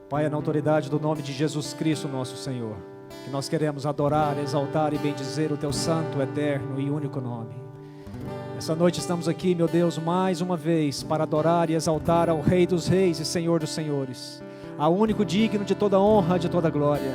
Pai, é na autoridade do nome de Jesus Cristo, nosso Senhor, que nós queremos adorar, exaltar e bendizer o Teu santo, eterno e único nome. Essa noite estamos aqui, meu Deus, mais uma vez, para adorar e exaltar ao Rei dos Reis e Senhor dos Senhores, ao único digno de toda honra, de toda glória.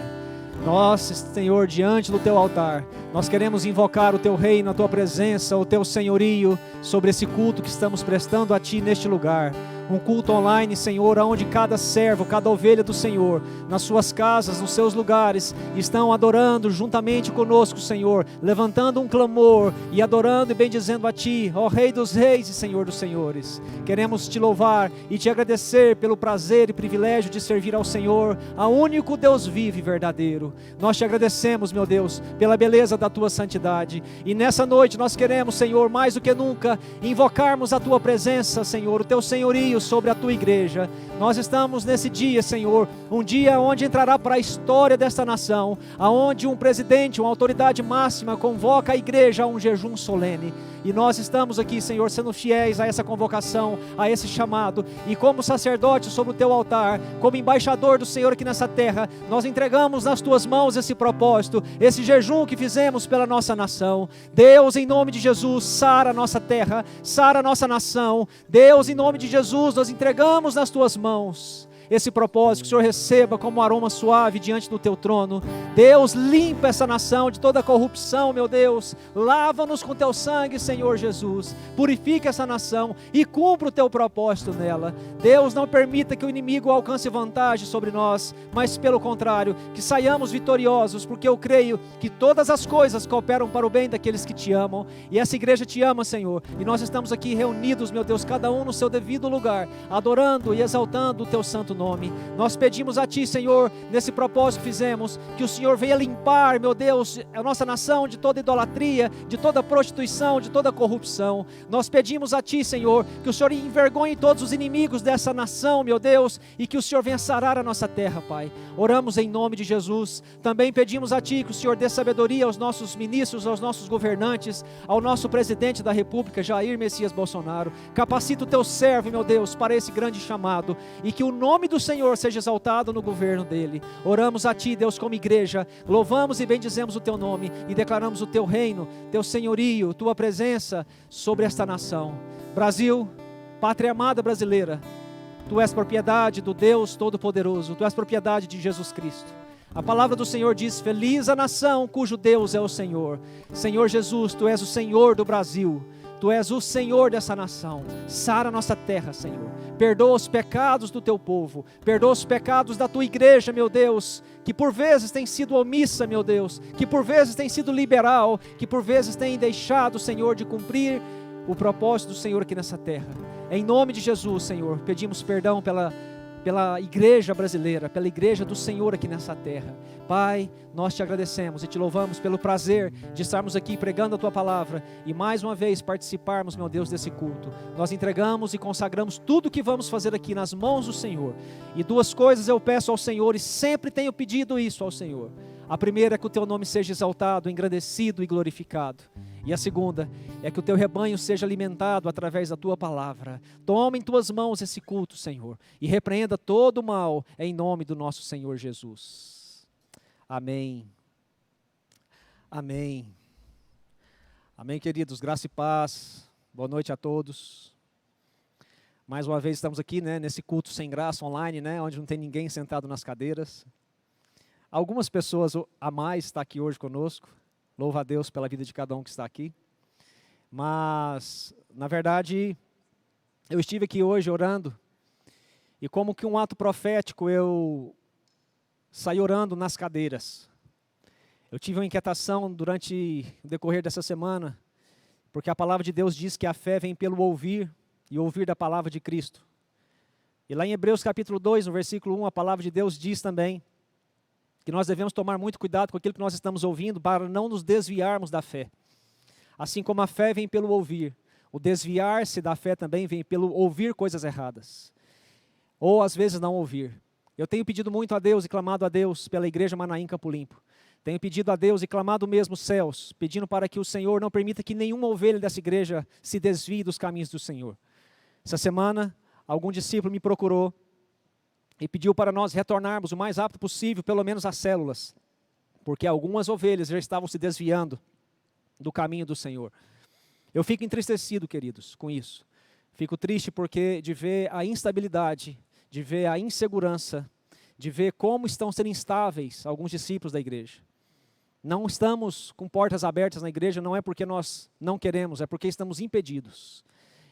Nós, Senhor, diante do Teu altar, nós queremos invocar o Teu reino, a Tua presença, o Teu senhorio sobre esse culto que estamos prestando a Ti neste lugar. Um culto online, Senhor, onde cada servo, cada ovelha do Senhor, nas suas casas, nos seus lugares, estão adorando juntamente conosco, Senhor, levantando um clamor e adorando e bendizendo a Ti, ó Rei dos Reis e Senhor dos Senhores. Queremos Te louvar e Te agradecer pelo prazer e privilégio de servir ao Senhor, ao único Deus vivo e verdadeiro. Nós Te agradecemos, meu Deus, pela beleza da Tua santidade, e nessa noite nós queremos, Senhor, mais do que nunca, invocarmos a Tua presença, Senhor, o Teu senhorio sobre a Tua igreja. Nós estamos nesse dia, Senhor, um dia onde entrará para a história desta nação, aonde um presidente, uma autoridade máxima convoca a igreja a um jejum solene, e nós estamos aqui, Senhor, sendo fiéis a essa convocação, a esse chamado, e como sacerdote sobre o Teu altar, como embaixador do Senhor aqui nessa terra, nós entregamos nas Tuas mãos esse propósito, esse jejum que fizemos pela nossa nação. Deus, em nome de Jesus, sara a nossa terra, sara a nossa nação. Deus, em nome de Jesus, nós entregamos nas Tuas mãos esse propósito, que o Senhor receba como um aroma suave diante do Teu trono. Deus, limpa essa nação de toda corrupção, meu Deus. Lava-nos com Teu sangue, Senhor Jesus. Purifica essa nação e cumpra o Teu propósito nela. Deus, não permita que o inimigo alcance vantagem sobre nós, mas pelo contrário, que saiamos vitoriosos, porque eu creio que todas as coisas cooperam para o bem daqueles que Te amam, e essa igreja Te ama, Senhor, e nós estamos aqui reunidos, meu Deus, cada um no seu devido lugar, adorando e exaltando o Teu santo nome. Nós pedimos a Ti, Senhor, nesse propósito que fizemos, que o Senhor venha limpar, meu Deus, a nossa nação de toda idolatria, de toda prostituição, de toda corrupção. Nós pedimos a Ti, Senhor, que o Senhor envergonhe todos os inimigos dessa nação, meu Deus, e que o Senhor venha sarar a nossa terra, Pai. Oramos em nome de Jesus. Também pedimos a Ti que o Senhor dê sabedoria aos nossos ministros, aos nossos governantes, ao nosso presidente da República, Jair Messias Bolsonaro. Capacita o Teu servo, meu Deus, para esse grande chamado, e que o nome do Senhor seja exaltado no governo dele. Oramos a Ti, Deus, como igreja, louvamos e bendizemos o Teu nome e declaramos o Teu reino, Teu senhorio, Tua presença sobre esta nação. Brasil, pátria amada brasileira, Tu és propriedade do Deus Todo-Poderoso, Tu és propriedade de Jesus Cristo. A palavra do Senhor diz: feliz a nação cujo Deus é o Senhor. Senhor Jesus, Tu és o Senhor do Brasil, Tu és o Senhor dessa nação. Sara a nossa terra, Senhor. Perdoa os pecados do Teu povo. Perdoa os pecados da Tua igreja, meu Deus, que por vezes tem sido omissa, meu Deus, que por vezes tem sido liberal, que por vezes tem deixado, Senhor, de cumprir o propósito do Senhor aqui nessa terra. Em nome de Jesus, Senhor, pedimos perdão pela igreja brasileira, pela igreja do Senhor aqui nessa terra. Pai, nós Te agradecemos e Te louvamos pelo prazer de estarmos aqui pregando a Tua palavra e mais uma vez participarmos, meu Deus, desse culto. Nós entregamos e consagramos tudo o que vamos fazer aqui nas mãos do Senhor. E duas coisas eu peço ao Senhor, e sempre tenho pedido isso ao Senhor. A primeira é que o Teu nome seja exaltado, engrandecido e glorificado. E a segunda é que o Teu rebanho seja alimentado através da Tua palavra. Toma em Tuas mãos esse culto, Senhor, e repreenda todo o mal em nome do nosso Senhor Jesus. Amém. Amém. Amém, queridos. Graça e paz. Boa noite a todos. Mais uma vez estamos aqui, nesse culto sem graça online, onde não tem ninguém sentado nas cadeiras. Algumas pessoas a mais estão aqui hoje conosco. Louva a Deus pela vida de cada um que está aqui. Mas, na verdade, eu estive aqui hoje orando, e como que um ato profético eu saí orando nas cadeiras. Eu tive uma inquietação durante o decorrer dessa semana, porque a palavra de Deus diz que a fé vem pelo ouvir, e ouvir da palavra de Cristo. E lá em Hebreus capítulo 2, no versículo 1, a palavra de Deus diz também que nós devemos tomar muito cuidado com aquilo que nós estamos ouvindo para não nos desviarmos da fé. Assim como a fé vem pelo ouvir, o desviar-se da fé também vem pelo ouvir coisas erradas. Ou às vezes não ouvir. Eu tenho pedido muito a Deus e clamado a Deus pela igreja Manaim Campo Limpo. Tenho pedido a Deus e clamado mesmo os céus, pedindo para que o Senhor não permita que nenhuma ovelha dessa igreja se desvie dos caminhos do Senhor. Essa semana, algum discípulo me procurou e pediu para nós retornarmos o mais rápido possível, pelo menos às células, porque algumas ovelhas já estavam se desviando do caminho do Senhor. Eu fico entristecido, queridos, com isso. Fico triste porque de ver a instabilidade, de ver a insegurança, de ver como estão sendo instáveis alguns discípulos da igreja. Não estamos com portas abertas na igreja, não é porque nós não queremos, é porque estamos impedidos.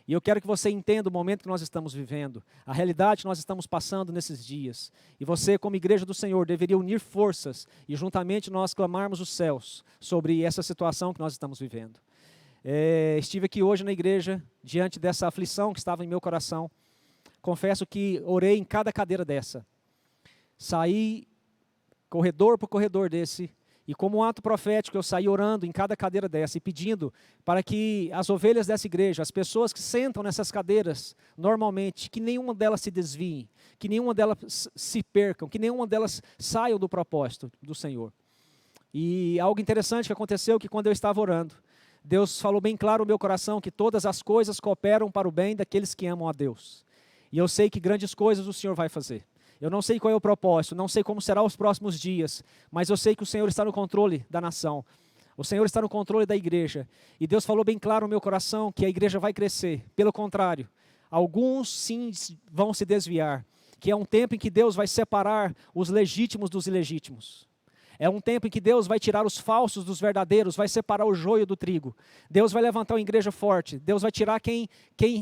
E eu quero que você entenda o momento que nós estamos vivendo, a realidade que nós estamos passando nesses dias. E você, como igreja do Senhor, deveria unir forças e juntamente nós clamarmos os céus sobre essa situação que nós estamos vivendo. Estive aqui hoje na igreja, diante dessa aflição que estava em meu coração. Confesso que orei em cada cadeira dessa. Saí corredor por corredor desse, e como um ato profético eu saí orando em cada cadeira dessa e pedindo para que as ovelhas dessa igreja, as pessoas que sentam nessas cadeiras normalmente, que nenhuma delas se desviem, que nenhuma delas se percam, que nenhuma delas saiam do propósito do Senhor. E algo interessante que aconteceu, que quando eu estava orando, Deus falou bem claro no meu coração que todas as coisas cooperam para o bem daqueles que amam a Deus. E eu sei que grandes coisas o Senhor vai fazer. Eu não sei qual é o propósito, não sei como será os próximos dias, mas eu sei que o Senhor está no controle da nação. O Senhor está no controle da igreja. E Deus falou bem claro no meu coração que a igreja vai crescer. Pelo contrário, alguns sim vão se desviar. Que é um tempo em que Deus vai separar os legítimos dos ilegítimos. É um tempo em que Deus vai tirar os falsos dos verdadeiros, vai separar o joio do trigo. Deus vai levantar uma igreja forte. Deus vai tirar quem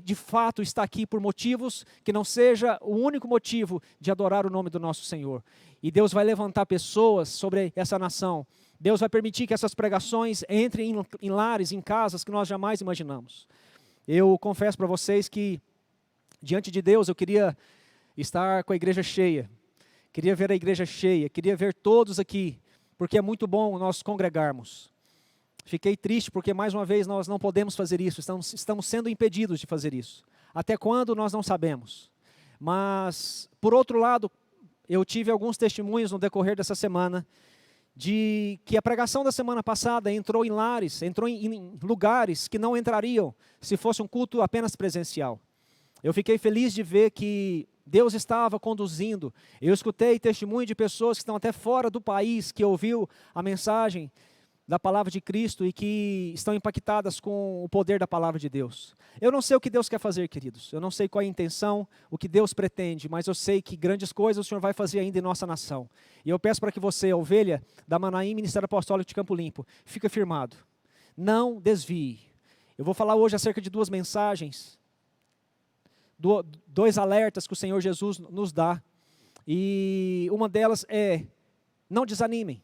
de fato está aqui por motivos que não seja o único motivo de adorar o nome do nosso Senhor. E Deus vai levantar pessoas sobre essa nação. Deus vai permitir que essas pregações entrem em lares, em casas que nós jamais imaginamos. Eu confesso para vocês que, diante de Deus, eu queria estar com a igreja cheia. Queria ver a igreja cheia, queria ver todos aqui, porque é muito bom nós congregarmos. Fiquei triste porque, mais uma vez, nós não podemos fazer isso, estamos sendo impedidos de fazer isso. Até quando, nós não sabemos. Mas, por outro lado, eu tive alguns testemunhos no decorrer dessa semana, de que a pregação da semana passada entrou em lares, entrou em lugares que não entrariam se fosse um culto apenas presencial. Eu fiquei feliz de ver que Deus estava conduzindo. Eu escutei testemunho de pessoas que estão até fora do país, que ouviu a mensagem da palavra de Cristo e que estão impactadas com o poder da palavra de Deus. Eu não sei o que Deus quer fazer, queridos. Eu não sei qual é a intenção, o que Deus pretende, mas eu sei que grandes coisas o Senhor vai fazer ainda em nossa nação. E eu peço para que você, ovelha da Manaim, Ministério Apostólico de Campo Limpo, fique firmado. Não desvie. Eu vou falar hoje acerca de duas mensagens, dois alertas que o Senhor Jesus nos dá, e uma delas é: não desanimem,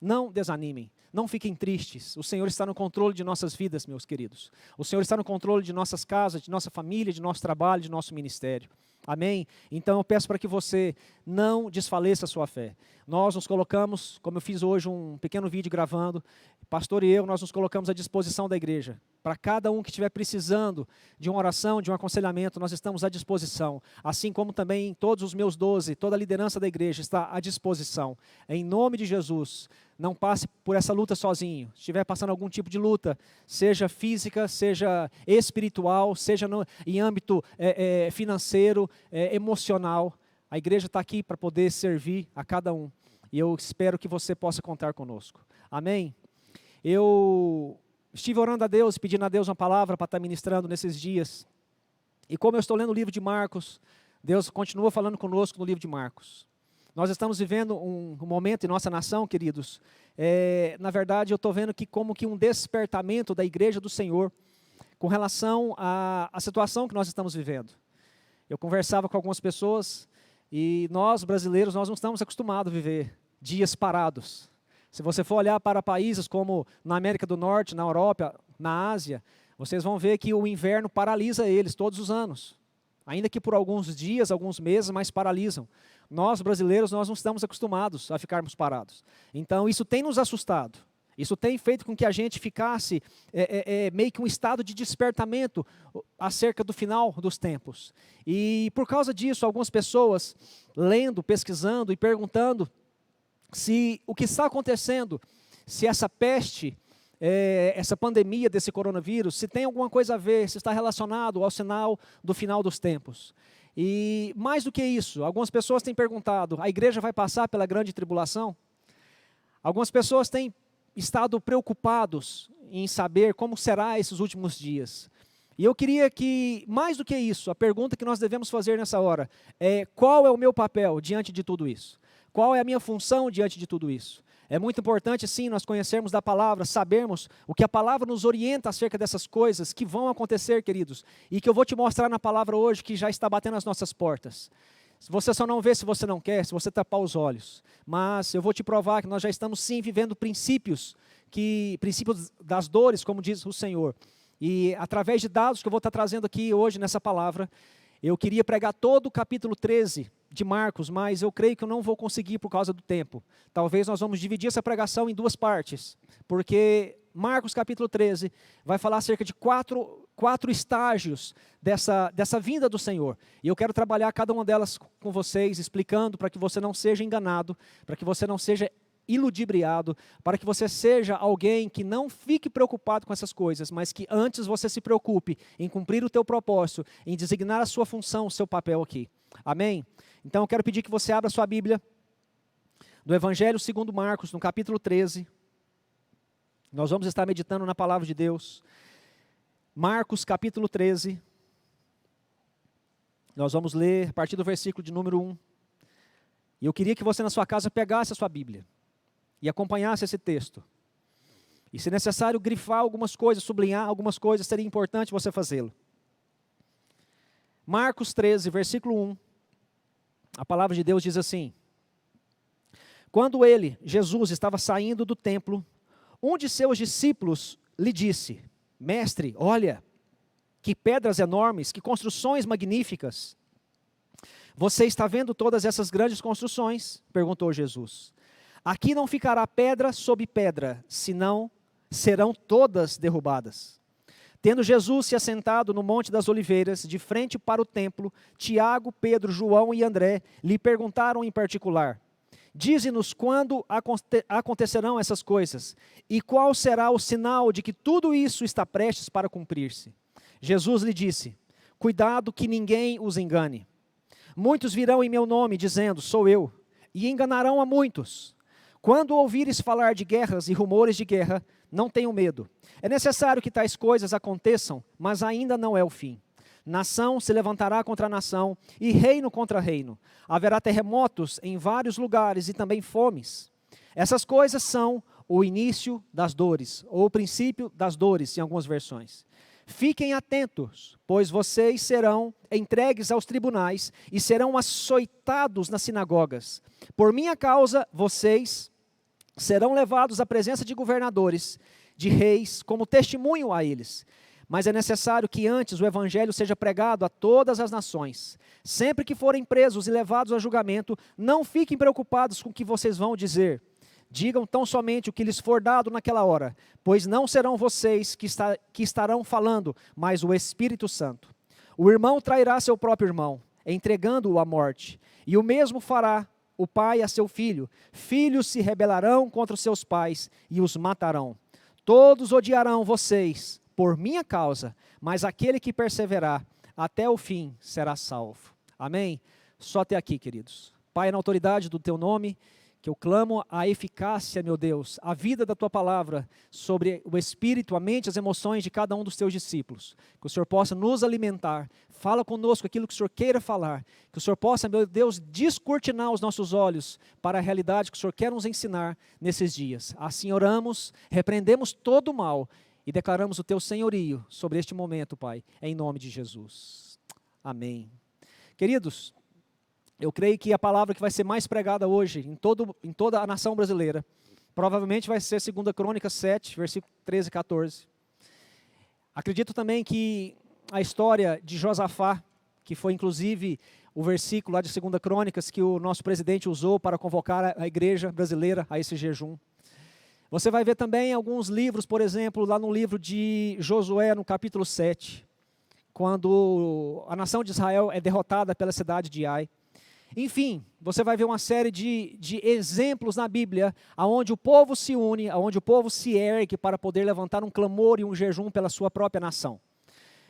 não desanimem, não fiquem tristes. O Senhor está no controle de nossas vidas, meus queridos. O Senhor está no controle de nossas casas, de nossa família, de nosso trabalho, de nosso ministério. Amém? Então eu peço para que você não desfaleça a sua fé. Nós nos colocamos, como eu fiz hoje um pequeno vídeo gravando, pastor e eu, nós nos colocamos à disposição da igreja. Para cada um que estiver precisando de uma oração, de um aconselhamento, nós estamos à disposição. Assim como também todos os meus 12, toda a liderança da igreja está à disposição. Em nome de Jesus, não passe por essa luta sozinho. Se estiver passando algum tipo de luta, seja física, seja espiritual, seja em âmbito financeiro, emocional, a igreja está aqui para poder servir a cada um. E eu espero que você possa contar conosco. Amém? Eu estive orando a Deus, pedindo a Deus uma palavra para estar ministrando nesses dias. E como eu estou lendo o livro de Marcos, Deus continua falando conosco no livro de Marcos. Nós estamos vivendo um momento em nossa nação, queridos. Na verdade, eu estou vendo que como que um despertamento da igreja do Senhor com relação à situação que nós estamos vivendo. Eu conversava com algumas pessoas e nós, brasileiros, nós não estamos acostumados a viver dias parados. Se você for olhar para países como na América do Norte, na Europa, na Ásia, vocês vão ver que o inverno paralisa eles todos os anos. Ainda que por alguns dias, alguns meses, mas paralisam. Nós, brasileiros, nós não estamos acostumados a ficarmos parados. Então, isso tem nos assustado. Isso tem feito com que a gente ficasse meio que um estado de despertamento acerca do final dos tempos. E por causa disso, algumas pessoas lendo, pesquisando e perguntando se o que está acontecendo, se essa peste, essa pandemia desse coronavírus, se tem alguma coisa a ver, se está relacionado ao sinal do final dos tempos. E mais do que isso, algumas pessoas têm perguntado, a igreja vai passar pela grande tribulação? Algumas pessoas têm estado preocupados em saber como será esses últimos dias. E eu queria que, mais do que isso, a pergunta que nós devemos fazer nessa hora é: qual é o meu papel diante de tudo isso? Qual é a minha função diante de tudo isso? É muito importante, sim, nós conhecermos da palavra, sabermos o que a palavra nos orienta acerca dessas coisas que vão acontecer, queridos, e que eu vou te mostrar na palavra hoje, que já está batendo as nossas portas. Você só não vê se você não quer, se você tapar os olhos. Mas eu vou te provar que nós já estamos, sim, vivendo princípios das dores, como diz o Senhor. E através de dados que eu vou estar trazendo aqui hoje nessa palavra, eu queria pregar todo o capítulo 13 de Marcos, mas eu creio que eu não vou conseguir por causa do tempo. Talvez nós vamos dividir essa pregação em duas partes, porque Marcos capítulo 13 vai falar acerca de quatro estágios dessa vinda do Senhor. E eu quero trabalhar cada uma delas com vocês, explicando para que você não seja enganado, para que você não seja iludibriado, para que você seja alguém que não fique preocupado com essas coisas, mas que antes você se preocupe em cumprir o teu propósito, em designar a sua função, o seu papel aqui. Amém? Então eu quero pedir que você abra a sua Bíblia do Evangelho segundo Marcos, no capítulo 13. Nós vamos estar meditando na palavra de Deus. Marcos capítulo 13. Nós vamos ler a partir do versículo de número 1. E eu queria que você na sua casa pegasse a sua Bíblia e acompanhasse esse texto. E se necessário grifar algumas coisas, sublinhar algumas coisas, seria importante você fazê-lo. Marcos 13, versículo 1. A palavra de Deus diz assim: quando ele, Jesus, estava saindo do templo, um de seus discípulos lhe disse: Mestre, olha, que pedras enormes, que construções magníficas. Você está vendo todas essas grandes construções? Perguntou Jesus. Aqui não ficará pedra sobre pedra, senão serão todas derrubadas. Tendo Jesus se assentado no Monte das Oliveiras, de frente para o templo, Tiago, Pedro, João e André lhe perguntaram em particular: dize-nos quando acontecerão essas coisas, e qual será o sinal de que tudo isso está prestes para cumprir-se? Jesus lhe disse: cuidado que ninguém os engane. Muitos virão em meu nome, dizendo, sou eu, e enganarão a muitos. Quando ouvires falar de guerras e rumores de guerra, não tenham medo. É necessário que tais coisas aconteçam, mas ainda não é o fim. Nação se levantará contra nação, e reino contra reino. Haverá terremotos em vários lugares e também fomes. Essas coisas são o início das dores, ou o princípio das dores, em algumas versões. Fiquem atentos, pois vocês serão entregues aos tribunais e serão açoitados nas sinagogas. Por minha causa, vocês serão levados à presença de governadores, de reis, como testemunho a eles. Mas é necessário que antes o evangelho seja pregado a todas as nações. Sempre que forem presos e levados a julgamento, não fiquem preocupados com o que vocês vão dizer. Digam tão somente o que lhes for dado naquela hora, pois não serão vocês que estarão falando, mas o Espírito Santo. O irmão trairá seu próprio irmão, entregando-o à morte, e o mesmo fará o pai a seu filho. Filhos se rebelarão contra os seus pais e os matarão. Todos odiarão vocês por minha causa, mas aquele que perseverar até o fim será salvo. Amém? Só até aqui, queridos. Pai, na autoridade do teu nome, que eu clamo a eficácia, meu Deus, a vida da tua palavra sobre o espírito, a mente, as emoções de cada um dos teus discípulos. Que o Senhor possa nos alimentar. Fala conosco aquilo que o Senhor queira falar. Que o Senhor possa, meu Deus, descortinar os nossos olhos para a realidade que o Senhor quer nos ensinar nesses dias. Assim oramos, repreendemos todo o mal e declaramos o teu senhorio sobre este momento, Pai, em nome de Jesus. Amém. Queridos, eu creio que a palavra que vai ser mais pregada hoje em toda a nação brasileira, provavelmente vai ser 2 Crônicas 7, versículo 13 e 14. Acredito também que a história de Josafá, que foi inclusive o versículo lá de 2 Crônicas que o nosso presidente usou para convocar a igreja brasileira a esse jejum. Você vai ver também alguns livros, por exemplo, lá no livro de Josué, no capítulo 7, quando a nação de Israel é derrotada pela cidade de Ai. Enfim, você vai ver uma série de exemplos na Bíblia, onde o povo se une, onde o povo se ergue para poder levantar um clamor e um jejum pela sua própria nação.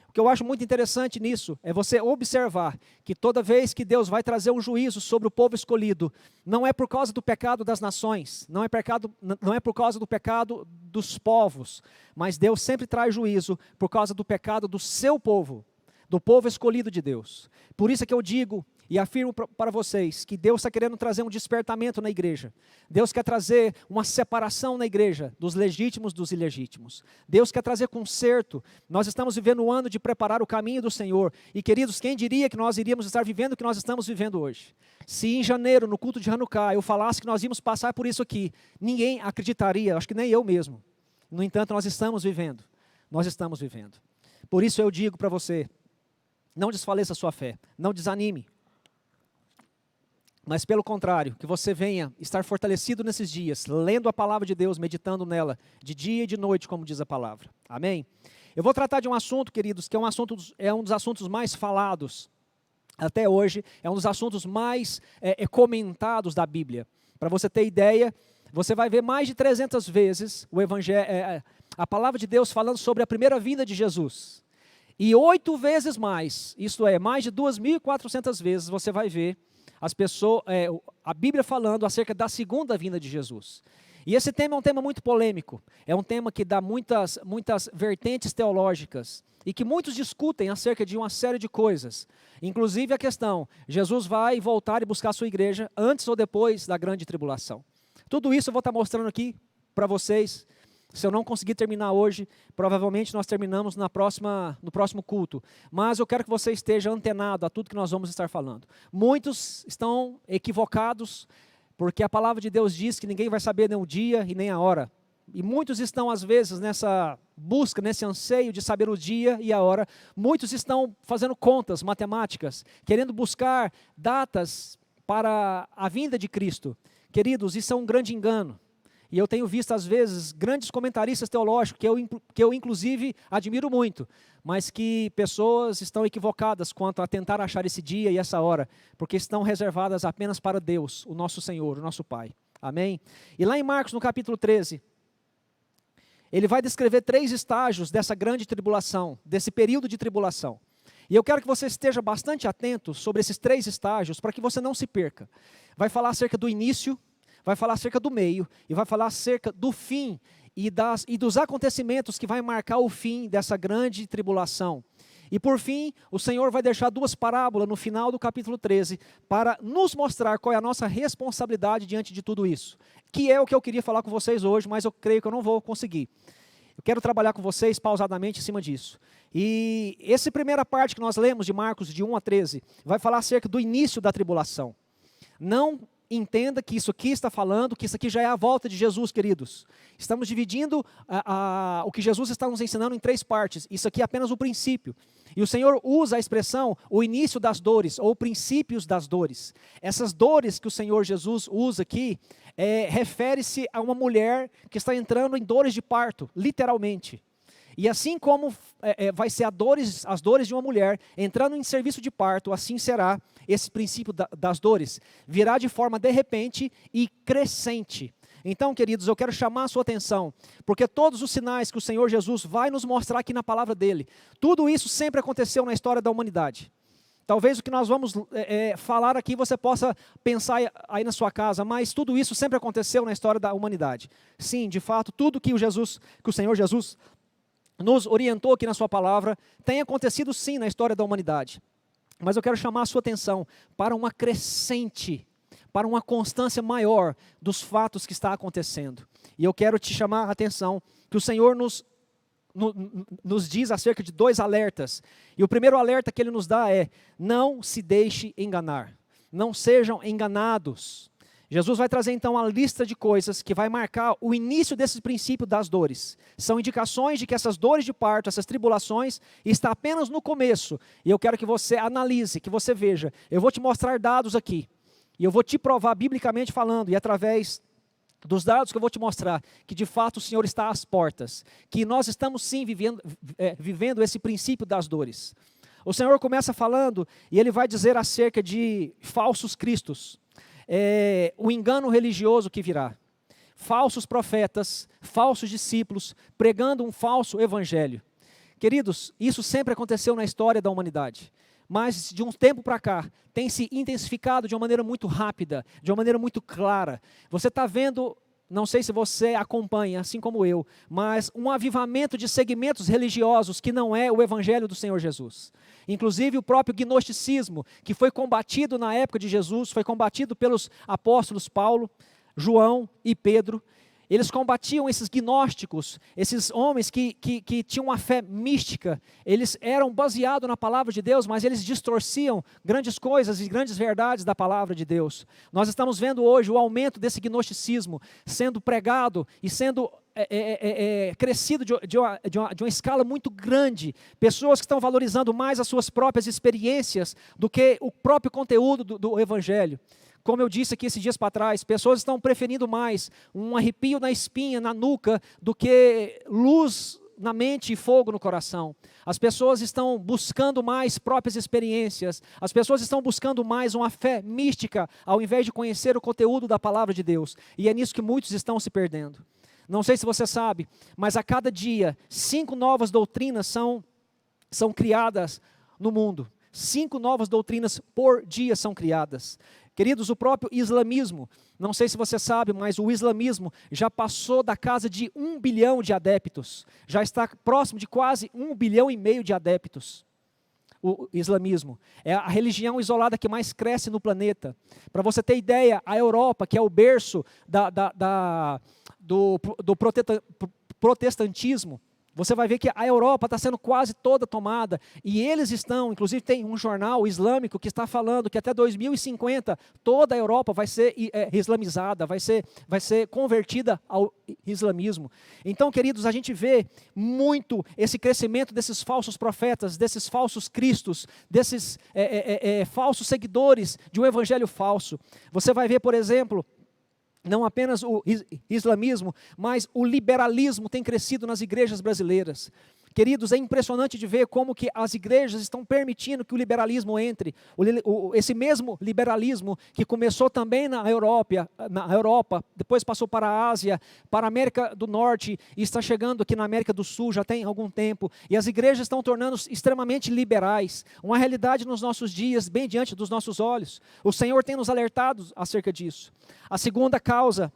O que eu acho muito interessante nisso é você observar que toda vez que Deus vai trazer um juízo sobre o povo escolhido, não é por causa do pecado das nações, não é por causa do pecado dos povos, mas Deus sempre traz juízo por causa do pecado do seu povo, do povo escolhido de Deus. Por isso é que eu digo e afirmo para vocês que Deus está querendo trazer um despertamento na igreja. Deus quer trazer uma separação na igreja dos legítimos dos ilegítimos. Deus quer trazer conserto. Nós estamos vivendo um ano de preparar o caminho do Senhor. E queridos, quem diria que nós iríamos estar vivendo o que nós estamos vivendo hoje? Se em janeiro, no culto de Hanukkah, eu falasse que nós íamos passar por isso aqui, ninguém acreditaria, acho que nem eu mesmo. No entanto, nós estamos vivendo. Nós estamos vivendo. Por isso eu digo para você, não desfaleça a sua fé, não desanime. Mas pelo contrário, que você venha estar fortalecido nesses dias, lendo a palavra de Deus, meditando nela, de dia e de noite, como diz a palavra. Amém? Eu vou tratar de um assunto, queridos, que é um dos assuntos mais falados até hoje, é um dos assuntos mais comentados da Bíblia. Para você ter ideia, você vai ver mais de 300 vezes a palavra de Deus falando sobre a primeira vinda de Jesus. E 8 vezes mais, isto é, mais de 2.400 vezes você vai ver a Bíblia falando acerca da segunda vinda de Jesus. E esse tema é um tema muito polêmico, é um tema que dá muitas vertentes teológicas, e que muitos discutem acerca de uma série de coisas, inclusive a questão, Jesus vai voltar e buscar a sua igreja antes ou depois da grande tribulação. Tudo isso eu vou estar mostrando aqui para vocês. Se eu não conseguir terminar hoje, provavelmente nós terminamos no próximo culto. Mas eu quero que você esteja antenado a tudo que nós vamos estar falando. Muitos estão equivocados, porque a palavra de Deus diz que ninguém vai saber nem o dia e nem a hora. E muitos estão, às vezes, nessa busca, nesse anseio de saber o dia e a hora. Muitos estão fazendo contas matemáticas, querendo buscar datas para a vinda de Cristo. Queridos, isso é um grande engano. E eu tenho visto, às vezes, grandes comentaristas teológicos, que eu inclusive admiro muito, mas que pessoas estão equivocadas quanto a tentar achar esse dia e essa hora, porque estão reservadas apenas para Deus, o nosso Senhor, o nosso Pai. Amém? E lá em Marcos, no capítulo 13, ele vai descrever 3 estágios dessa grande tribulação, desse período de tribulação. E eu quero que você esteja bastante atento sobre esses 3 estágios, para que você não se perca. Vai falar acerca do início, vai falar acerca do meio, e vai falar acerca do fim, e dos acontecimentos que vai marcar o fim dessa grande tribulação. E por fim, o Senhor vai deixar 2 parábolas no final do capítulo 13, para nos mostrar qual é a nossa responsabilidade diante de tudo isso. Que é o que eu queria falar com vocês hoje, mas eu creio que eu não vou conseguir. Eu quero trabalhar com vocês pausadamente em cima disso. E essa primeira parte que nós lemos de Marcos, de 1 a 13, vai falar acerca do início da tribulação. Não entenda que isso aqui está falando, que isso aqui já é a volta de Jesus, queridos. Estamos dividindo o que Jesus está nos ensinando em 3 partes. Isso aqui é apenas o princípio. E o Senhor usa a expressão, o início das dores, ou princípios das dores. Essas dores que o Senhor Jesus usa aqui, refere-se a uma mulher que está entrando em dores de parto, literalmente. E assim como vai ser as dores de uma mulher entrando em serviço de parto, assim será esse princípio das dores. Virá de forma de repente e crescente. Então, queridos, eu quero chamar a sua atenção, porque todos os sinais que o Senhor Jesus vai nos mostrar aqui na palavra dele, tudo isso sempre aconteceu na história da humanidade. Talvez o que nós vamos falar aqui você possa pensar aí na sua casa, mas tudo isso sempre aconteceu na história da humanidade. Sim, de fato, tudo que o Senhor Jesus nos orientou aqui na sua palavra, tem acontecido sim na história da humanidade. Mas eu quero chamar a sua atenção para uma crescente, para uma constância maior dos fatos que está acontecendo. E eu quero te chamar a atenção que o Senhor nos diz acerca de 2 alertas. E o primeiro alerta que Ele nos dá é, não se deixe enganar, não sejam enganados. Jesus vai trazer então a lista de coisas que vai marcar o início desse princípio das dores. São indicações de que essas dores de parto, essas tribulações, está apenas no começo. E eu quero que você analise, que você veja. Eu vou te mostrar dados aqui. E eu vou te provar, biblicamente falando, e através dos dados que eu vou te mostrar, que de fato o Senhor está às portas. Que nós estamos sim vivendo esse princípio das dores. O Senhor começa falando, e Ele vai dizer acerca de falsos cristos. O engano religioso que virá, falsos profetas, falsos discípulos, pregando um falso evangelho. Queridos, isso sempre aconteceu na história da humanidade. Mas de um tempo para cá, tem se intensificado de uma maneira muito rápida, de uma maneira muito clara. Você está vendo, não sei se você acompanha, assim como eu, mas um avivamento de segmentos religiosos que não é o Evangelho do Senhor Jesus. Inclusive o próprio gnosticismo, que foi combatido na época de Jesus, foi combatido pelos apóstolos Paulo, João e Pedro. Eles combatiam esses gnósticos, esses homens que tinham uma fé mística. Eles eram baseados na palavra de Deus, mas eles distorciam grandes coisas e grandes verdades da palavra de Deus. Nós estamos vendo hoje o aumento desse gnosticismo sendo pregado e sendo crescido de uma escala muito grande. Pessoas que estão valorizando mais as suas próprias experiências do que o próprio conteúdo do Evangelho. Como eu disse aqui esses dias para trás, pessoas estão preferindo mais um arrepio na espinha, na nuca, do que luz na mente e fogo no coração. As pessoas estão buscando mais próprias experiências. As pessoas estão buscando mais uma fé mística, ao invés de conhecer o conteúdo da palavra de Deus. E é nisso que muitos estão se perdendo. Não sei se você sabe, mas a cada dia, 5 novas doutrinas são criadas no mundo. 5 novas doutrinas por dia são criadas. Queridos, o próprio islamismo, não sei se você sabe, mas o islamismo já passou da casa de 1 bilhão de adeptos. Já está próximo de quase 1,5 bilhão de adeptos. O islamismo é a religião isolada que mais cresce no planeta. Para você ter ideia, a Europa, que é o berço do protestantismo, você vai ver que a Europa está sendo quase toda tomada, e eles estão, inclusive tem um jornal islâmico que está falando que até 2050 toda a Europa vai ser islamizada, vai ser convertida ao islamismo. Então, queridos, a gente vê muito esse crescimento desses falsos profetas, desses falsos cristos, desses falsos seguidores de um evangelho falso. Você vai ver, por exemplo, não apenas o islamismo, mas o liberalismo tem crescido nas igrejas brasileiras. Queridos, é impressionante de ver como que as igrejas estão permitindo que o liberalismo entre. Esse mesmo liberalismo que começou também na Europa, depois passou para a Ásia, para a América do Norte e está chegando aqui na América do Sul já tem algum tempo. E as igrejas estão tornando-se extremamente liberais. Uma realidade nos nossos dias, bem diante dos nossos olhos. O Senhor tem nos alertado acerca disso. A segunda causa,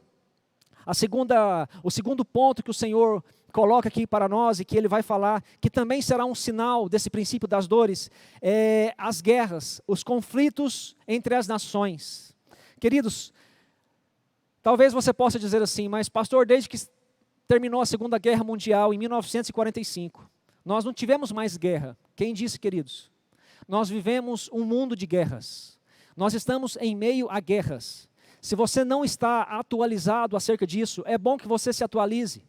o segundo ponto que o Senhor coloca aqui para nós e que Ele vai falar, que também será um sinal desse princípio das dores, as guerras, os conflitos entre as nações. Queridos, talvez você possa dizer assim, mas pastor, desde que terminou a Segunda Guerra Mundial em 1945, nós não tivemos mais guerra. Quem disse, queridos? Nós vivemos um mundo de guerras. Nós estamos em meio a guerras. Se você não está atualizado acerca disso, é bom que você se atualize.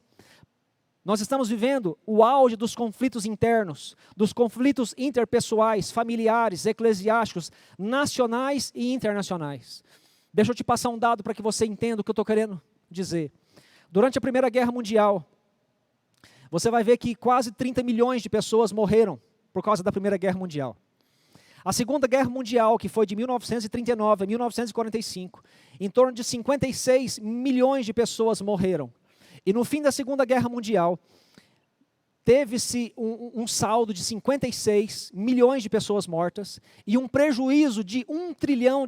Nós estamos vivendo o auge dos conflitos internos, dos conflitos interpessoais, familiares, eclesiásticos, nacionais e internacionais. Deixa eu te passar um dado para que você entenda o que eu estou querendo dizer. Durante a Primeira Guerra Mundial, você vai ver que quase 30 milhões de pessoas morreram por causa da Primeira Guerra Mundial. A Segunda Guerra Mundial, que foi de 1939 a 1945, em torno de 56 milhões de pessoas morreram. E no fim da Segunda Guerra Mundial, teve-se um saldo de 56 milhões de pessoas mortas e um prejuízo de $1 trilhão.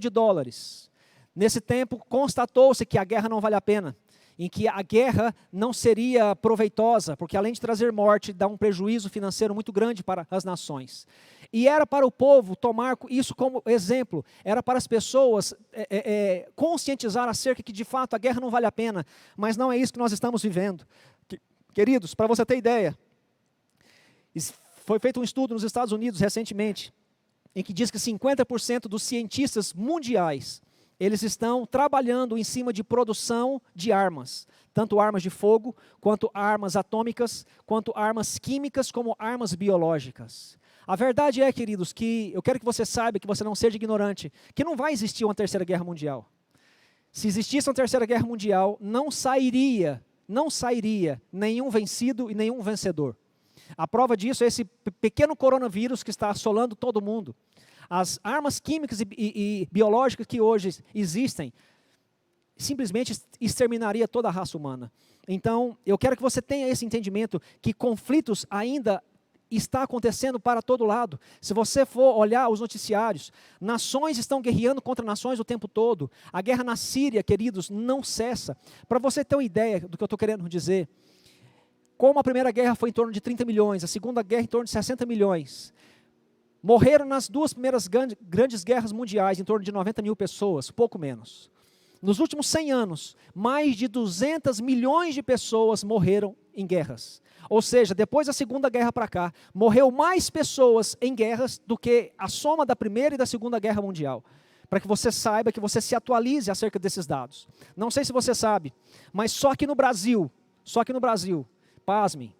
Nesse tempo, constatou-se que a guerra não vale a pena, em que a guerra não seria proveitosa, porque além de trazer morte, dá um prejuízo financeiro muito grande para as nações. E era para o povo tomar isso como exemplo, era para as pessoas conscientizar acerca que de fato a guerra não vale a pena, mas não é isso que nós estamos vivendo. Queridos, para você ter ideia, foi feito um estudo nos Estados Unidos recentemente, em que diz que 50% dos cientistas mundiais, eles estão trabalhando em cima de produção de armas, tanto armas de fogo, quanto armas atômicas, quanto armas químicas, como armas biológicas. A verdade é, queridos, que eu quero que você saiba, que você não seja ignorante, que não vai existir uma terceira guerra mundial. Se existisse uma terceira guerra mundial, não sairia nenhum vencido e nenhum vencedor. A prova disso é esse pequeno coronavírus que está assolando todo mundo. As armas químicas e biológicas que hoje existem, simplesmente exterminaria toda a raça humana. Então, eu quero que você tenha esse entendimento, que conflitos ainda está acontecendo para todo lado. Se você for olhar os noticiários, nações estão guerreando contra nações o tempo todo. A guerra na Síria, queridos, não cessa. Para você ter uma ideia do que eu estou querendo dizer, como a primeira guerra foi em torno de 30 milhões, a segunda guerra em torno de 60 milhões, morreram nas duas primeiras grandes guerras mundiais em torno de 90 mil pessoas, pouco menos. Nos últimos 100 anos, mais de 200 milhões de pessoas morreram em guerras. Ou seja, depois da Segunda Guerra para cá, morreu mais pessoas em guerras do que a soma da Primeira e da Segunda Guerra Mundial. Para que você saiba, que você se atualize acerca desses dados. Não sei se você sabe, mas só aqui no Brasil, pasmem,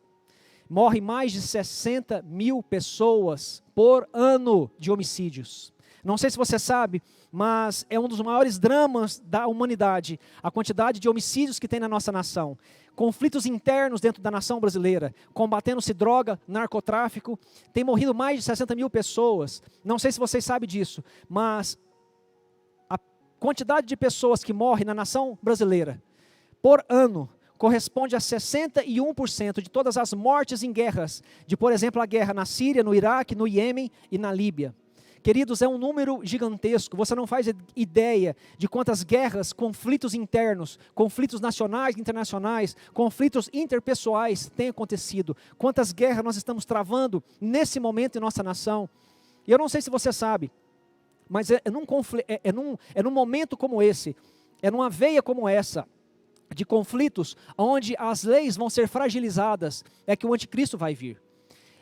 morrem mais de 60 mil pessoas por ano de homicídios. Não sei se você sabe, mas é um dos maiores dramas da humanidade, a quantidade de homicídios que tem na nossa nação. Conflitos internos dentro da nação brasileira, combatendo-se droga, narcotráfico, tem morrido mais de 60 mil pessoas. Não sei se vocês sabem disso, mas a quantidade de pessoas que morrem na nação brasileira, por ano, corresponde a 61% de todas as mortes em guerras, de, por exemplo, a guerra na Síria, no Iraque, no Iêmen e na Líbia. Queridos, é um número gigantesco, você não faz ideia de quantas guerras, conflitos internos, conflitos nacionais, internacionais, conflitos interpessoais têm acontecido, quantas guerras nós estamos travando nesse momento em nossa nação. E eu não sei se você sabe, mas é num momento como esse, é numa veia como essa, de conflitos, onde as leis vão ser fragilizadas, é que o anticristo vai vir.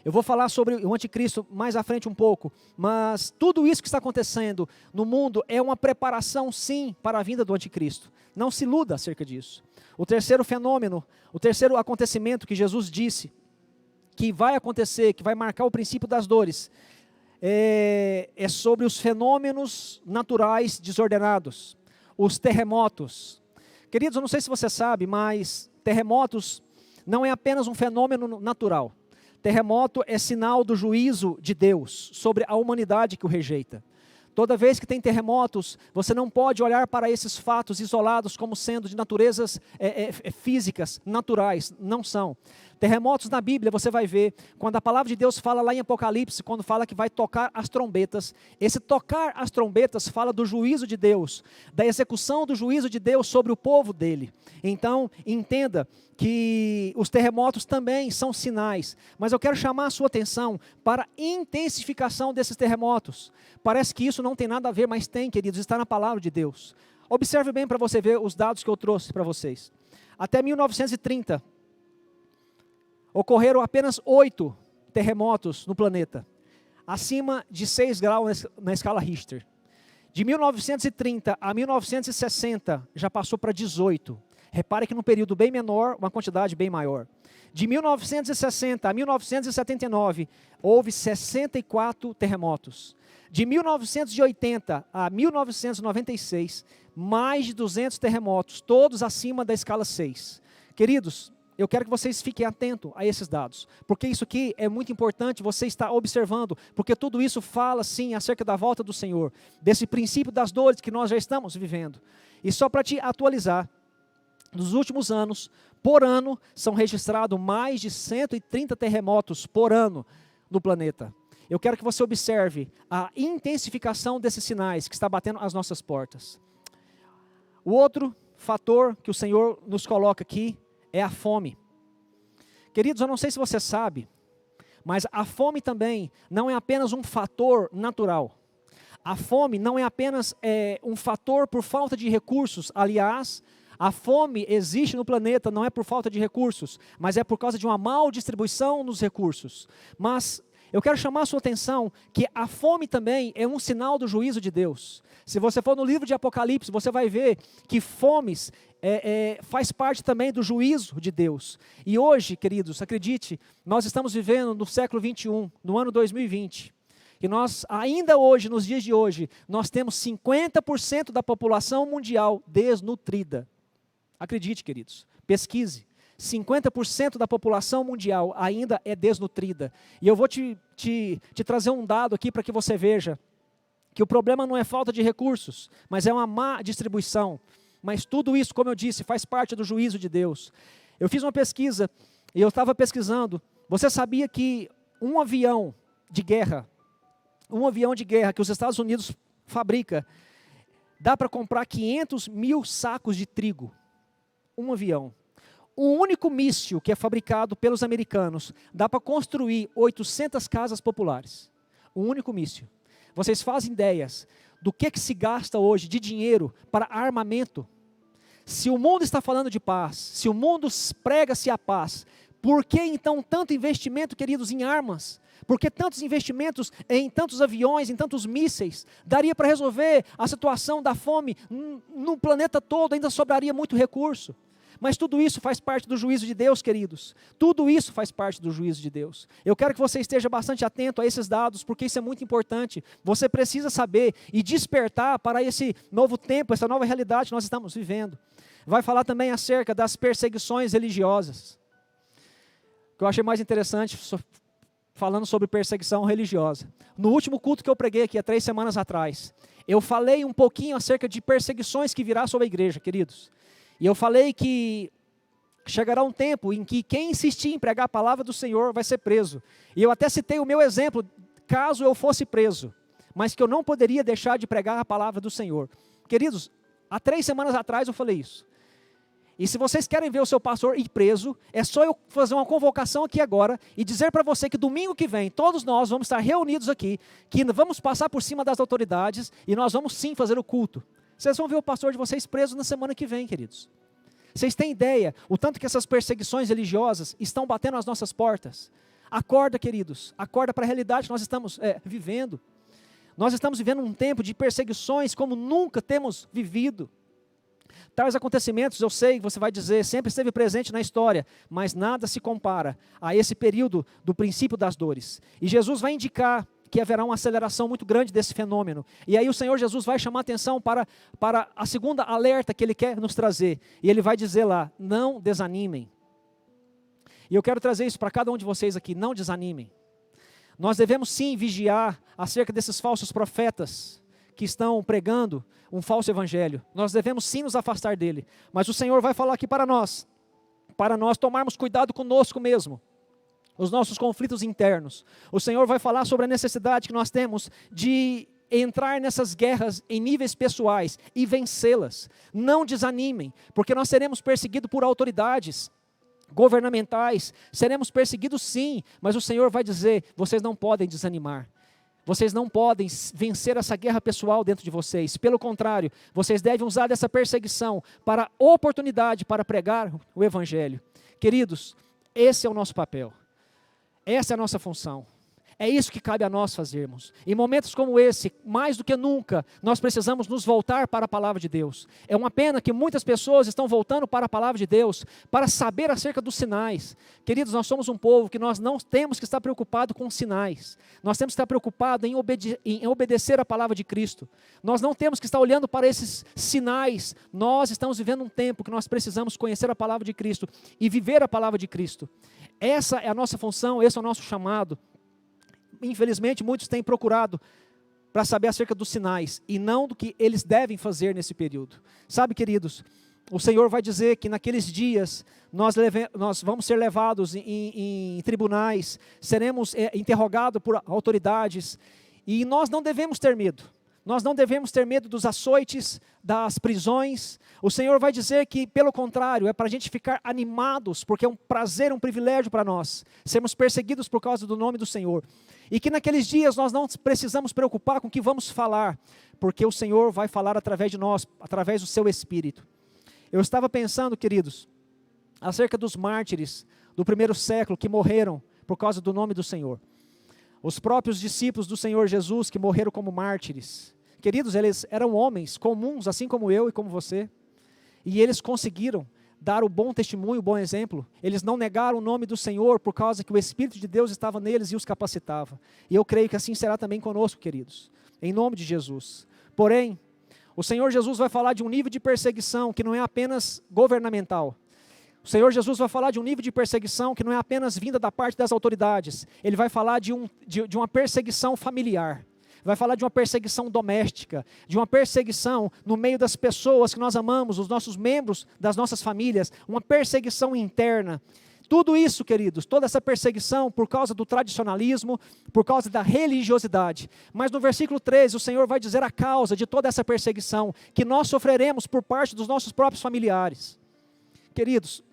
Eu vou falar sobre o anticristo mais à frente um pouco, mas tudo isso que está acontecendo no mundo é uma preparação, sim, para a vinda do anticristo. Não se iluda acerca disso. O terceiro fenômeno, o terceiro acontecimento que Jesus disse, que vai acontecer, que vai marcar o princípio das dores, é sobre os fenômenos naturais desordenados, os terremotos. Queridos, eu não sei se você sabe, mas terremotos não é apenas um fenômeno natural. Terremoto é sinal do juízo de Deus sobre a humanidade que o rejeita. Toda vez que tem terremotos, você não pode olhar para esses fatos isolados como sendo de naturezas físicas, naturais. Não são. Terremotos na Bíblia, você vai ver, quando a palavra de Deus fala lá em Apocalipse, quando fala que vai tocar as trombetas, esse tocar as trombetas fala do juízo de Deus, da execução do juízo de Deus sobre o povo dele. Então, entenda que os terremotos também são sinais, mas eu quero chamar a sua atenção para a intensificação desses terremotos. Parece que isso não tem nada a ver, mas tem, queridos, está na palavra de Deus. Observe bem para você ver os dados que eu trouxe para vocês. Até 1930, ocorreram apenas 8 terremotos no planeta, acima de 6 graus na escala Richter. De 1930 a 1960, já passou para 18. Repare que num período bem menor, uma quantidade bem maior. De 1960 a 1979, houve 64 terremotos. De 1980 a 1996, mais de 200 terremotos, todos acima da escala 6. Queridos, eu quero que vocês fiquem atentos a esses dados, porque isso aqui é muito importante, você está observando, porque tudo isso fala sim acerca da volta do Senhor, desse princípio das dores que nós já estamos vivendo. E só para te atualizar, nos últimos anos, por ano, são registrados mais de 130 terremotos por ano no planeta. Eu quero que você observe a intensificação desses sinais que está batendo às nossas portas. O outro fator que o Senhor nos coloca aqui é a fome. Queridos, eu não sei se você sabe, mas a fome também não é apenas um fator natural. A fome não é apenas um fator por falta de recursos. Aliás, a fome existe no planeta não é por falta de recursos, mas é por causa de uma mal distribuição dos recursos. Mas eu quero chamar a sua atenção que a fome também é um sinal do juízo de Deus. Se você for no livro de Apocalipse, você vai ver que fomes faz parte também do juízo de Deus. E hoje, queridos, acredite, nós estamos vivendo no século 21, no ano 2020. E nós, ainda hoje, nos dias de hoje, nós temos 50% da população mundial desnutrida. Acredite, queridos, pesquise. 50% da população mundial ainda é desnutrida. E eu vou te trazer um dado aqui para que você veja que o problema não é falta de recursos, mas é uma má distribuição. Mas tudo isso, como eu disse, faz parte do juízo de Deus. Eu fiz uma pesquisa, e eu estava pesquisando, você sabia que um avião de guerra que os Estados Unidos fabrica, dá para comprar 500 mil sacos de trigo. Um avião. O único míssil que é fabricado pelos americanos dá para construir 800 casas populares. O único míssil. Vocês fazem ideias do que se gasta hoje de dinheiro para armamento? Se o mundo está falando de paz, se o mundo prega-se a paz, por que então tanto investimento, queridos, em armas? Por que tantos investimentos em tantos aviões, em tantos mísseis? Daria para resolver a situação da fome no planeta todo, ainda sobraria muito recurso. Mas tudo isso faz parte do juízo de Deus, queridos. Tudo isso faz parte do juízo de Deus. Eu quero que você esteja bastante atento a esses dados, porque isso é muito importante. Você precisa saber e despertar para esse novo tempo, essa nova realidade que nós estamos vivendo. Vai falar também acerca das perseguições religiosas. O que eu achei mais interessante, falando sobre perseguição religiosa. No último culto que eu preguei aqui, há 3 semanas atrás, eu falei um pouquinho acerca de perseguições que virá sobre a igreja, queridos. E eu falei que chegará um tempo em que quem insistir em pregar a palavra do Senhor vai ser preso. E eu até citei o meu exemplo, caso eu fosse preso, mas que eu não poderia deixar de pregar a palavra do Senhor. Queridos, há 3 semanas atrás eu falei isso. E se vocês querem ver o seu pastor ir preso, é só eu fazer uma convocação aqui agora e dizer para você que domingo que vem, todos nós vamos estar reunidos aqui, que vamos passar por cima das autoridades e nós vamos sim fazer o culto. Vocês vão ver o pastor de vocês preso na semana que vem, queridos. Vocês têm ideia o tanto que essas perseguições religiosas estão batendo às nossas portas? Acorda, queridos, acorda para a realidade que nós estamos vivendo. Nós estamos vivendo um tempo de perseguições como nunca temos vivido. Tais acontecimentos, eu sei, você vai dizer, sempre esteve presente na história, mas nada se compara a esse período do princípio das dores. E Jesus vai indicar que haverá uma aceleração muito grande desse fenômeno. E aí o Senhor Jesus vai chamar atenção para a segunda alerta que Ele quer nos trazer. E Ele vai dizer lá, não desanimem. E eu quero trazer isso para cada um de vocês aqui, não desanimem. Nós devemos sim vigiar acerca desses falsos profetas que estão pregando um falso evangelho. Nós devemos sim nos afastar dele. Mas o Senhor vai falar aqui para nós tomarmos cuidado conosco mesmo, os nossos conflitos internos. O Senhor vai falar sobre a necessidade que nós temos de entrar nessas guerras em níveis pessoais e vencê-las. Não desanimem, porque nós seremos perseguidos por autoridades governamentais, seremos perseguidos sim, mas o Senhor vai dizer, vocês não podem desanimar. Vocês não podem vencer essa guerra pessoal dentro de vocês. Pelo contrário, vocês devem usar dessa perseguição para oportunidade para pregar o Evangelho. Queridos, esse é o nosso papel. Essa é a nossa função. É isso que cabe a nós fazermos. Em momentos como esse, mais do que nunca, nós precisamos nos voltar para a palavra de Deus. É uma pena que muitas pessoas estão voltando para a palavra de Deus, para saber acerca dos sinais. Queridos, nós somos um povo que nós não temos que estar preocupado com sinais. Nós temos que estar preocupado em obedecer a palavra de Cristo. Nós não temos que estar olhando para esses sinais. Nós estamos vivendo um tempo que nós precisamos conhecer a palavra de Cristo e viver a palavra de Cristo. Essa é a nossa função, esse é o nosso chamado. Infelizmente, muitos têm procurado para saber acerca dos sinais e não do que eles devem fazer nesse período. Sabe, queridos, o Senhor vai dizer que naqueles dias nós vamos ser levados em tribunais, seremos interrogados por autoridades e nós não devemos ter medo. Nós não devemos ter medo dos açoites, das prisões. O Senhor vai dizer que, pelo contrário, é para a gente ficar animados, porque é um prazer, um privilégio para nós, sermos perseguidos por causa do nome do Senhor. E que naqueles dias nós não precisamos preocupar com o que vamos falar, porque o Senhor vai falar através de nós, através do seu Espírito. Eu estava pensando, queridos, acerca dos mártires do primeiro século que morreram por causa do nome do Senhor. Os próprios discípulos do Senhor Jesus que morreram como mártires. Queridos, eles eram homens comuns, assim como eu e como você. E eles conseguiram dar o bom testemunho, o bom exemplo. Eles não negaram o nome do Senhor por causa que o Espírito de Deus estava neles e os capacitava. E eu creio que assim será também conosco, queridos. Em nome de Jesus. Porém, o Senhor Jesus vai falar de um nível de perseguição que não é apenas governamental. O Senhor Jesus vai falar de um nível de perseguição que não é apenas vinda da parte das autoridades. Ele vai falar de uma perseguição familiar. Vai falar de uma perseguição doméstica, de uma perseguição no meio das pessoas que nós amamos, os nossos membros das nossas famílias, uma perseguição interna. Tudo isso, queridos, toda essa perseguição por causa do tradicionalismo, por causa da religiosidade. Mas no versículo 13, o Senhor vai dizer a causa de toda essa perseguição, que nós sofreremos por parte dos nossos próprios familiares. Queridos,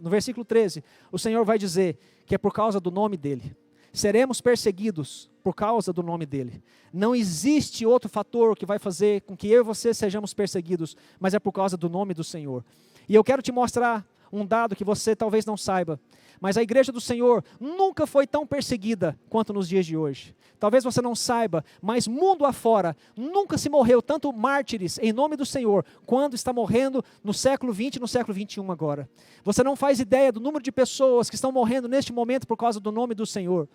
no versículo 13, o Senhor vai dizer que é por causa do nome dEle. Seremos perseguidos por causa do nome dEle. Não existe outro fator que vai fazer com que eu e você sejamos perseguidos, mas é por causa do nome do Senhor. E eu quero te mostrar um dado que você talvez não saiba, mas a igreja do Senhor nunca foi tão perseguida quanto nos dias de hoje. Talvez você não saiba, mas mundo afora, nunca se morreu tanto mártires em nome do Senhor, quando está morrendo no século 20 e no século 21 agora. Você não faz ideia do número de pessoas que estão morrendo neste momento por causa do nome do Senhor.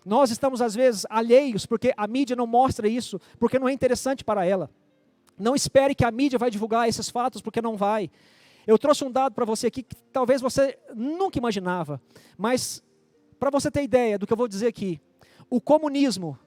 Nós estamos às vezes alheios, porque a mídia não mostra isso, porque não é interessante para ela. Não espere que a mídia vai divulgar esses fatos, porque não vai. Eu trouxe um dado para você aqui que talvez você nunca imaginava, mas para você ter ideia do que eu vou dizer aqui, o comunismo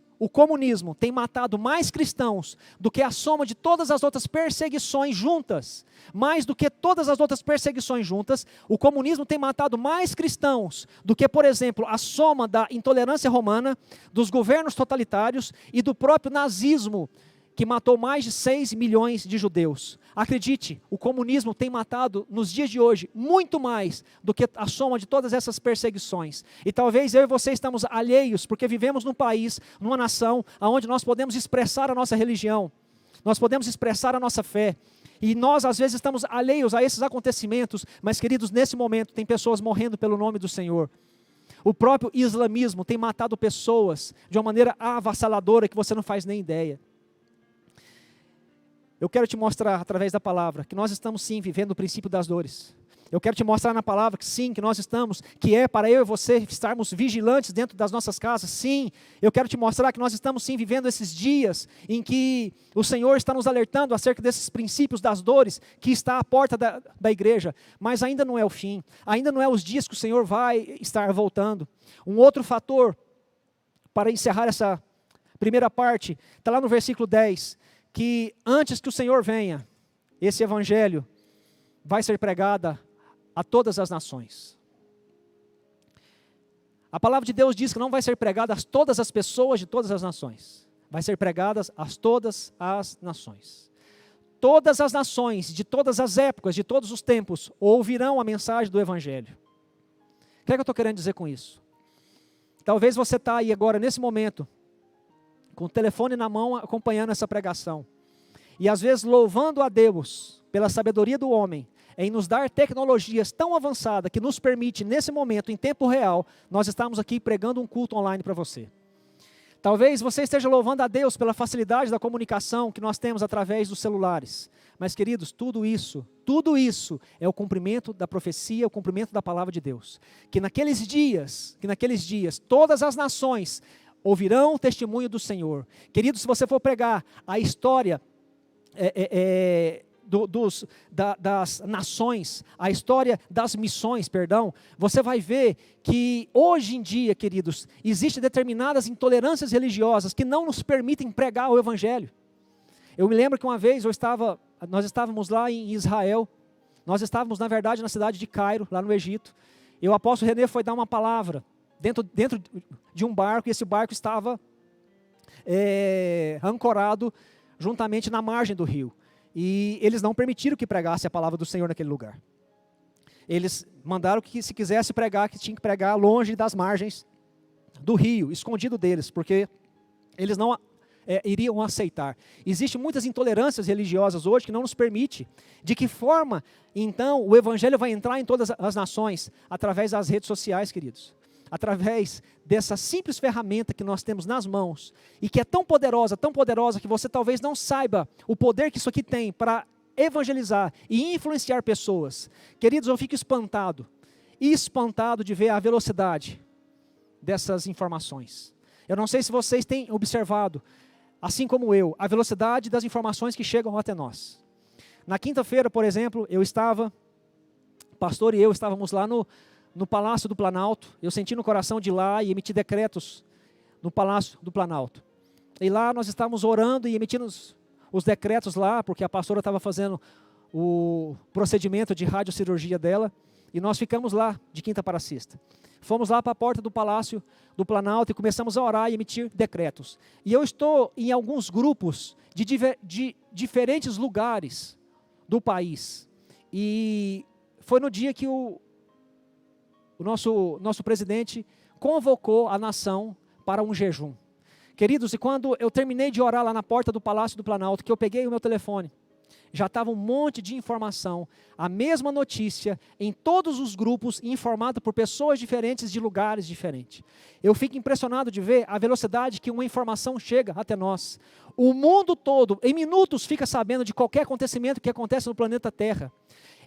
tem matado mais cristãos do que a soma de todas as outras perseguições juntas. Mais do que todas as outras perseguições juntas, o comunismo tem matado mais cristãos do que, por exemplo, a soma da intolerância romana, dos governos totalitários e do próprio nazismo, que matou mais de 6 milhões de judeus. Acredite, o comunismo tem matado, nos dias de hoje, muito mais do que a soma de todas essas perseguições. E talvez eu e você estamos alheios, porque vivemos num país, numa nação, onde nós podemos expressar a nossa religião, nós podemos expressar a nossa fé. E nós, às vezes, estamos alheios a esses acontecimentos, mas, queridos, nesse momento, tem pessoas morrendo pelo nome do Senhor. O próprio islamismo tem matado pessoas de uma maneira avassaladora que você não faz nem ideia. Eu quero te mostrar, através da palavra, que nós estamos sim vivendo o princípio das dores. Eu quero te mostrar na palavra que sim, que nós estamos, que é para eu e você estarmos vigilantes dentro das nossas casas. Sim, eu quero te mostrar que nós estamos sim vivendo esses dias em que o Senhor está nos alertando acerca desses princípios das dores que está à porta da igreja. Mas ainda não é o fim, ainda não é os dias que o Senhor vai estar voltando. Um outro fator, para encerrar essa primeira parte, está lá no versículo 10, que antes que o Senhor venha, esse evangelho vai ser pregado a todas as nações. A palavra de Deus diz que não vai ser pregada a todas as pessoas de todas as nações. Vai ser pregada a todas as nações. Todas as nações, de todas as épocas, de todos os tempos, ouvirão a mensagem do evangelho. O que é que eu estou querendo dizer com isso? Talvez você está aí agora, nesse momento, com o telefone na mão, acompanhando essa pregação. E às vezes louvando a Deus pela sabedoria do homem, em nos dar tecnologias tão avançadas que nos permite, nesse momento, em tempo real, nós estamos aqui pregando um culto online para você. Talvez você esteja louvando a Deus pela facilidade da comunicação que nós temos através dos celulares. Mas, queridos, tudo isso é o cumprimento da profecia, o cumprimento da palavra de Deus. Que naqueles dias, todas as nações ouvirão o testemunho do Senhor. Querido, se você for pregar a história das nações, a história das missões, você vai ver que hoje em dia, queridos, existem determinadas intolerâncias religiosas que não nos permitem pregar o Evangelho. Eu me lembro que uma vez nós estávamos lá em Israel, nós estávamos na verdade na cidade de Cairo, lá no Egito, e o apóstolo René foi dar uma palavra dentro de um barco, e esse barco estava ancorado juntamente na margem do rio. E eles não permitiram que pregasse a palavra do Senhor naquele lugar. Eles mandaram que se quisesse pregar, que tinha que pregar longe das margens do rio, escondido deles, porque eles não iriam aceitar. Existem muitas intolerâncias religiosas hoje que não nos permite. De que forma, então, o Evangelho vai entrar em todas as nações? Através das redes sociais, queridos. Através dessa simples ferramenta que nós temos nas mãos, e que é tão poderosa, que você talvez não saiba o poder que isso aqui tem para evangelizar e influenciar pessoas. Queridos, eu fico espantado de ver a velocidade dessas informações. Eu não sei se vocês têm observado, assim como eu, a velocidade das informações que chegam até nós. Na quinta-feira, por exemplo, o pastor e eu estávamos lá no Palácio do Planalto. Eu senti no coração de ir lá e emitir decretos no Palácio do Planalto. E lá nós estávamos orando e emitindo os decretos lá, porque a pastora estava fazendo o procedimento de radiocirurgia dela. e nós ficamos lá de quinta para sexta. Fomos lá para a porta do Palácio do Planalto e começamos a orar e emitir decretos. E eu estou em alguns grupos de diferentes lugares do país. E foi no dia que o nosso presidente convocou a nação para um jejum. Queridos, e quando eu terminei de orar lá na porta do Palácio do Planalto, que eu peguei o meu telefone, já estava um monte de informação, a mesma notícia, em todos os grupos, informado por pessoas diferentes de lugares diferentes. Eu fico impressionado de ver a velocidade que uma informação chega até nós. O mundo todo, em minutos, fica sabendo de qualquer acontecimento que acontece no planeta Terra.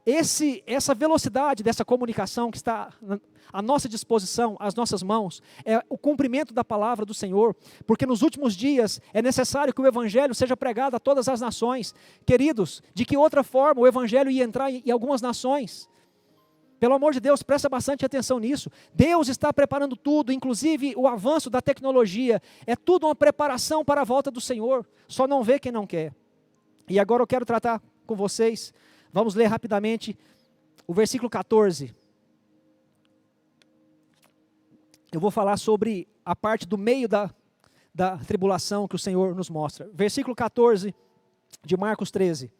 Essa velocidade dessa comunicação que está à nossa disposição, às nossas mãos, é o cumprimento da palavra do Senhor, porque nos últimos dias é necessário que o Evangelho seja pregado a todas as nações. Queridos, de que outra forma o Evangelho ia entrar em algumas nações? Pelo amor de Deus, presta bastante atenção nisso. Deus está preparando tudo, inclusive o avanço da tecnologia, é tudo uma preparação para a volta do Senhor, só não vê quem não quer. E agora eu quero tratar com vocês, vamos ler rapidamente o versículo 14. Eu vou falar sobre a parte do meio da tribulação que o Senhor nos mostra. Versículo 14 de Marcos 13.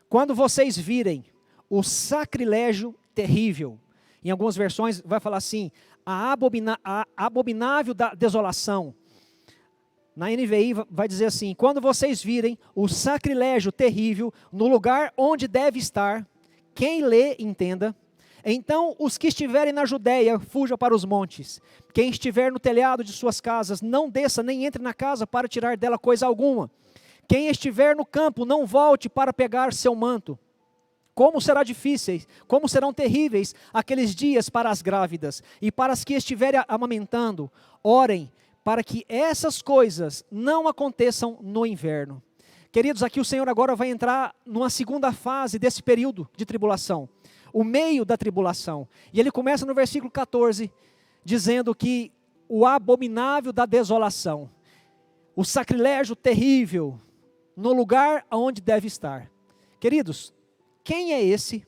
Quando vocês virem o sacrilégio terrível, em algumas versões vai falar assim, a abominável da desolação. Na NVI vai dizer assim, quando vocês virem o sacrilégio terrível no lugar onde deve estar, quem lê, entenda. Então os que estiverem na Judéia, fujam para os montes. Quem estiver no telhado de suas casas, não desça nem entre na casa para tirar dela coisa alguma. Quem estiver no campo, não volte para pegar seu manto. Como serão terríveis aqueles dias para as grávidas e para as que estiverem amamentando. Orem para que essas coisas não aconteçam no inverno. Queridos, aqui o Senhor agora vai entrar numa segunda fase desse período de tribulação. O meio da tribulação. E ele começa no versículo 14, dizendo que o abominável da desolação, o sacrilégio terrível, no lugar onde deve estar. Queridos, quem é esse?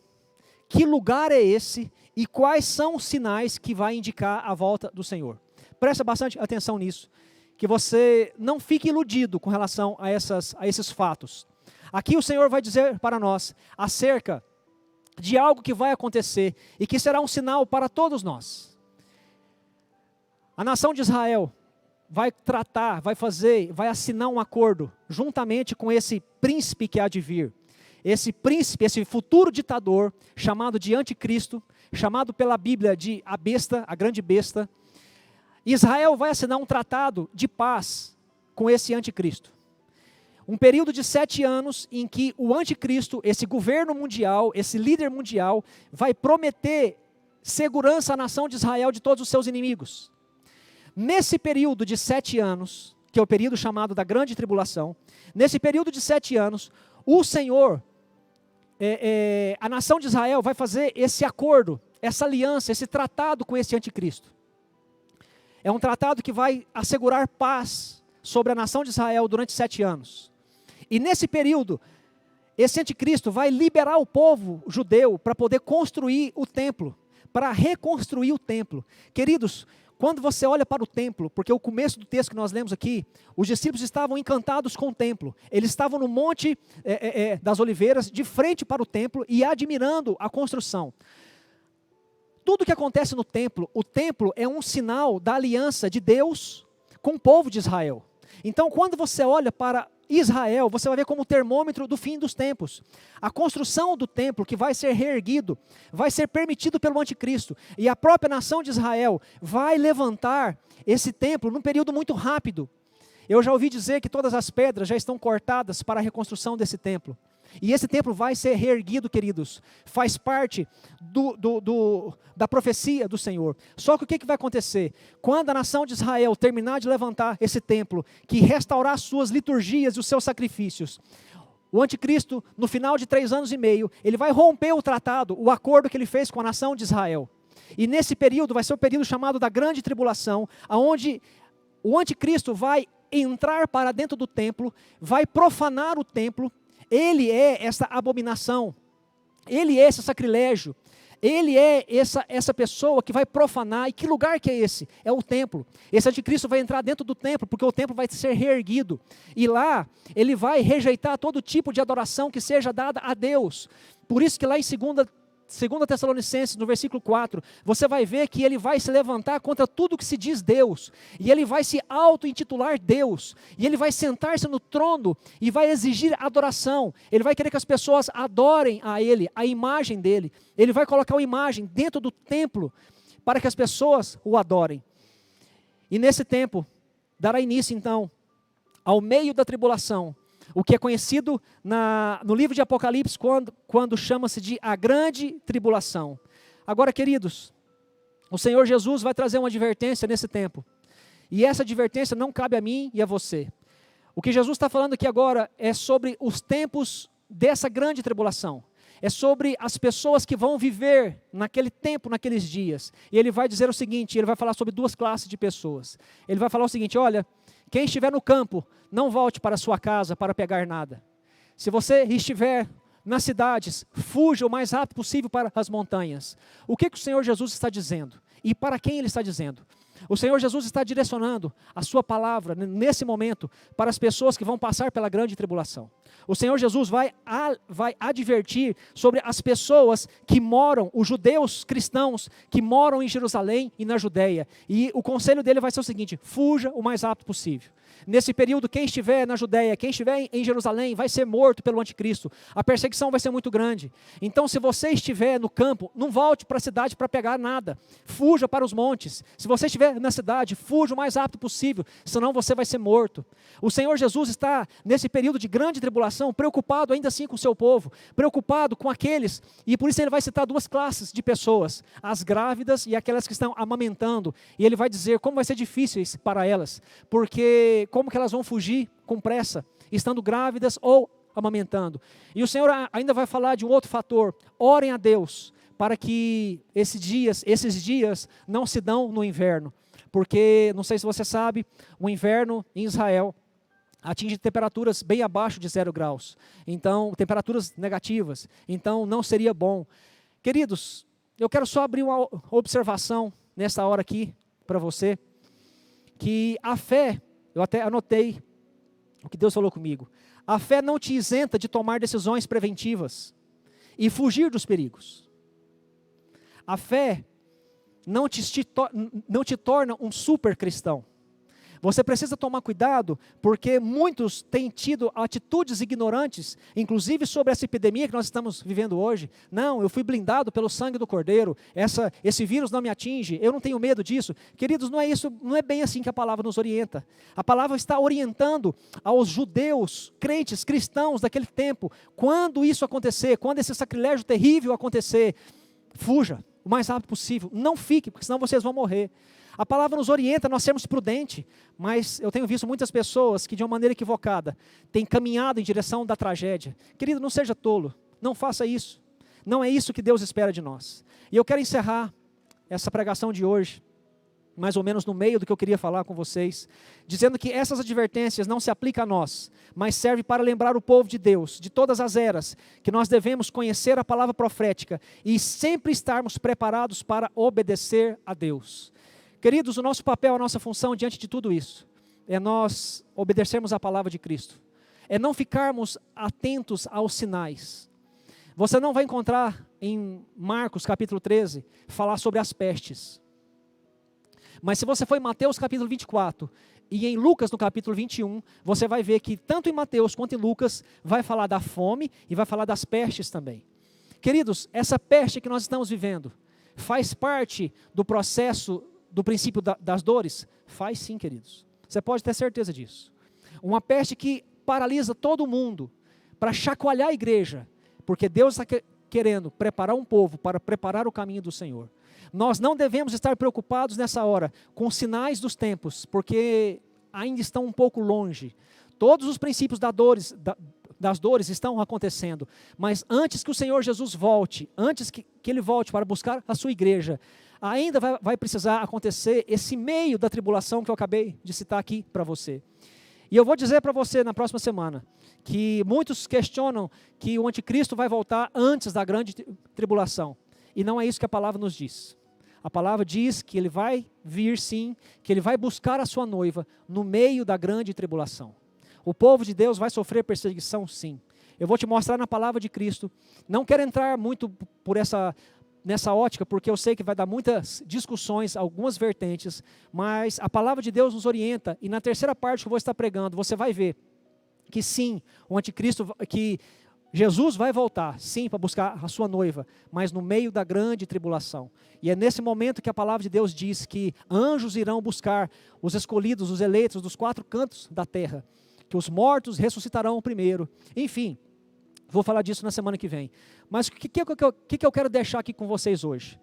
Que lugar é esse? E quais são os sinais que vai indicar a volta do Senhor? Presta bastante atenção nisso, que você não fique iludido com relação a esses fatos. Aqui o Senhor vai dizer para nós acerca de algo que vai acontecer e que será um sinal para todos nós. A nação de Israel vai vai assinar um acordo juntamente com esse príncipe que há de vir. Esse príncipe, esse futuro ditador, chamado de anticristo, chamado pela Bíblia de a besta, a grande besta. Israel vai assinar um tratado de paz com esse anticristo. Um período de 7 anos em que o anticristo, esse governo mundial, esse líder mundial, vai prometer segurança à nação de Israel de todos os seus inimigos. Nesse período de 7 anos, que é o período chamado da grande tribulação, nesse período de 7 anos, o Senhor, a nação de Israel vai fazer esse acordo, essa aliança, esse tratado com esse anticristo. É um tratado que vai assegurar paz sobre a nação de Israel durante 7 anos. E nesse período, esse anticristo vai liberar o povo judeu para poder construir o templo, para reconstruir o templo. Queridos, quando você olha para o templo, porque o começo do texto que nós lemos aqui, os discípulos estavam encantados com o templo. Eles estavam no Monte das Oliveiras, de frente para o templo e admirando a construção. Tudo que acontece no templo, o templo é um sinal da aliança de Deus com o povo de Israel. Então, quando você olha para Israel, você vai ver como o termômetro do fim dos tempos. A construção do templo que vai ser reerguido, vai ser permitido pelo anticristo. E a própria nação de Israel vai levantar esse templo num período muito rápido. Eu já ouvi dizer que todas as pedras já estão cortadas para a reconstrução desse templo. E esse templo vai ser reerguido, queridos. Faz parte da profecia do Senhor. Só que o que vai acontecer? Quando a nação de Israel terminar de levantar esse templo, que restaurar suas liturgias e os seus sacrifícios, o anticristo, no final de 3 anos e meio, ele vai romper o tratado, o acordo que ele fez com a nação de Israel. E nesse período vai ser o período chamado da grande tribulação, onde o anticristo vai entrar para dentro do templo, vai profanar o templo. Ele é essa abominação, ele é esse sacrilégio, Ele é essa pessoa que vai profanar. E que lugar que é esse? É o templo. Esse anticristo vai entrar dentro do templo, porque o templo vai ser reerguido. E lá, ele vai rejeitar todo tipo de adoração que seja dada a Deus. Por isso que lá em 2 Tessalonicenses, no versículo 4, você vai ver que ele vai se levantar contra tudo que se diz Deus, e ele vai se auto-intitular Deus, e ele vai sentar-se no trono, e vai exigir adoração, ele vai querer que as pessoas adorem a ele, a imagem dele, ele vai colocar uma imagem dentro do templo, para que as pessoas o adorem. E nesse tempo, dará início então, ao meio da tribulação, o que é conhecido no livro de Apocalipse, quando chama-se de a grande tribulação. Agora, queridos, o Senhor Jesus vai trazer uma advertência nesse tempo. E essa advertência não cabe a mim e a você. O que Jesus está falando aqui agora é sobre os tempos dessa grande tribulação. É sobre as pessoas que vão viver naquele tempo, naqueles dias. E ele vai dizer o seguinte, ele vai falar sobre duas classes de pessoas. Ele vai falar o seguinte, olha, quem estiver no campo, não volte para a sua casa para pegar nada. Se você estiver nas cidades, fuja o mais rápido possível para as montanhas. O que o Senhor Jesus está dizendo? E para quem Ele está dizendo? O Senhor Jesus está direcionando a sua palavra, nesse momento, para as pessoas que vão passar pela grande tribulação. O Senhor Jesus vai advertir sobre as pessoas que moram, os judeus cristãos, que moram em Jerusalém e na Judeia. E o conselho dele vai ser o seguinte, fuja o mais rápido possível. Nesse período, quem estiver na Judeia, quem estiver em Jerusalém, vai ser morto pelo anticristo. A perseguição vai ser muito grande. Então, se você estiver no campo, não volte para a cidade para pegar nada. Fuja para os montes. Se você estiver na cidade, fuja o mais rápido possível, senão você vai ser morto. O Senhor Jesus está, nesse período de grande tribulação, preocupado ainda assim com o seu povo, preocupado com aqueles, e por isso ele vai citar duas classes de pessoas, as grávidas e aquelas que estão amamentando. E ele vai dizer como vai ser difícil para elas, porque como que elas vão fugir com pressa, estando grávidas ou amamentando. E o Senhor ainda vai falar de um outro fator, orem a Deus, para que esses dias não se dão no inverno, porque, não sei se você sabe, o inverno em Israel atinge temperaturas bem abaixo de 0 graus, então, temperaturas negativas, então não seria bom. Queridos, eu quero só abrir uma observação nessa hora aqui, para você, que a fé, eu até anotei o que Deus falou comigo, a fé não te isenta de tomar decisões preventivas e fugir dos perigos. A fé não te torna um super cristão. Você precisa tomar cuidado, porque muitos têm tido atitudes ignorantes, inclusive sobre essa epidemia que nós estamos vivendo hoje. Não, eu fui blindado pelo sangue do Cordeiro, esse vírus não me atinge, eu não tenho medo disso. Queridos, não é isso, não é bem assim que a palavra nos orienta. A palavra está orientando aos judeus, crentes, cristãos daquele tempo, quando isso acontecer, quando esse sacrilégio terrível acontecer, fuja o mais rápido possível, não fique, porque senão vocês vão morrer. A palavra nos orienta a nós sermos prudentes, mas eu tenho visto muitas pessoas que de uma maneira equivocada têm caminhado em direção da tragédia. Querido, não seja tolo, não faça isso. Não é isso que Deus espera de nós. E eu quero encerrar essa pregação de hoje, mais ou menos no meio do que eu queria falar com vocês, dizendo que essas advertências não se aplicam a nós, mas servem para lembrar o povo de Deus, de todas as eras, que nós devemos conhecer a palavra profética e sempre estarmos preparados para obedecer a Deus. Queridos, o nosso papel, a nossa função diante de tudo isso, é nós obedecermos a palavra de Cristo, é não ficarmos atentos aos sinais. Você não vai encontrar em Marcos capítulo 13, falar sobre as pestes. Mas se você for em Mateus capítulo 24 e em Lucas no capítulo 21, você vai ver que tanto em Mateus quanto em Lucas vai falar da fome e vai falar das pestes também. Queridos, essa peste que nós estamos vivendo faz parte do processo do princípio das dores? Faz sim, queridos. Você pode ter certeza disso. Uma peste que paralisa todo mundo para chacoalhar a igreja, porque Deus está querendo preparar um povo para preparar o caminho do Senhor. Nós não devemos estar preocupados nessa hora com os sinais dos tempos, porque ainda estão um pouco longe. Todos os princípios das dores estão acontecendo, mas antes que o Senhor Jesus volte, antes que Ele volte para buscar a sua igreja, ainda vai precisar acontecer esse meio da tribulação que eu acabei de citar aqui para você. E eu vou dizer para você na próxima semana, que muitos questionam que o anticristo vai voltar antes da grande tribulação. E não é isso que a palavra nos diz. A palavra diz que ele vai vir sim, que ele vai buscar a sua noiva no meio da grande tribulação. O povo de Deus vai sofrer perseguição sim. Eu vou te mostrar na palavra de Cristo. Não quero entrar muito por nessa ótica, porque eu sei que vai dar muitas discussões, algumas vertentes, mas a palavra de Deus nos orienta, e na terceira parte que eu vou estar pregando, você vai ver que sim, o anticristo, que Jesus vai voltar, sim, para buscar a sua noiva, mas no meio da grande tribulação. E é nesse momento que a palavra de Deus diz que anjos irão buscar os escolhidos, os eleitos dos 4 cantos da terra, que os mortos ressuscitarão primeiro. Enfim, vou falar disso na semana que vem. Mas o que eu quero deixar aqui com vocês hoje?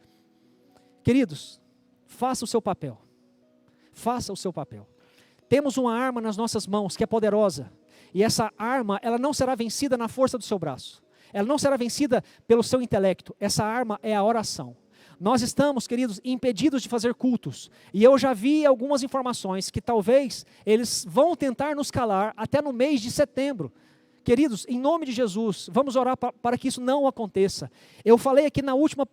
Queridos, faça o seu papel. Faça o seu papel. Temos uma arma nas nossas mãos que é poderosa. E essa arma, ela não será vencida na força do seu braço. Ela não será vencida pelo seu intelecto. Essa arma é a oração. Nós estamos, queridos, impedidos de fazer cultos. E eu já vi algumas informações que talvez eles vão tentar nos calar até no mês de setembro. Queridos, em nome de Jesus, vamos orar para que isso não aconteça. Eu falei aqui na última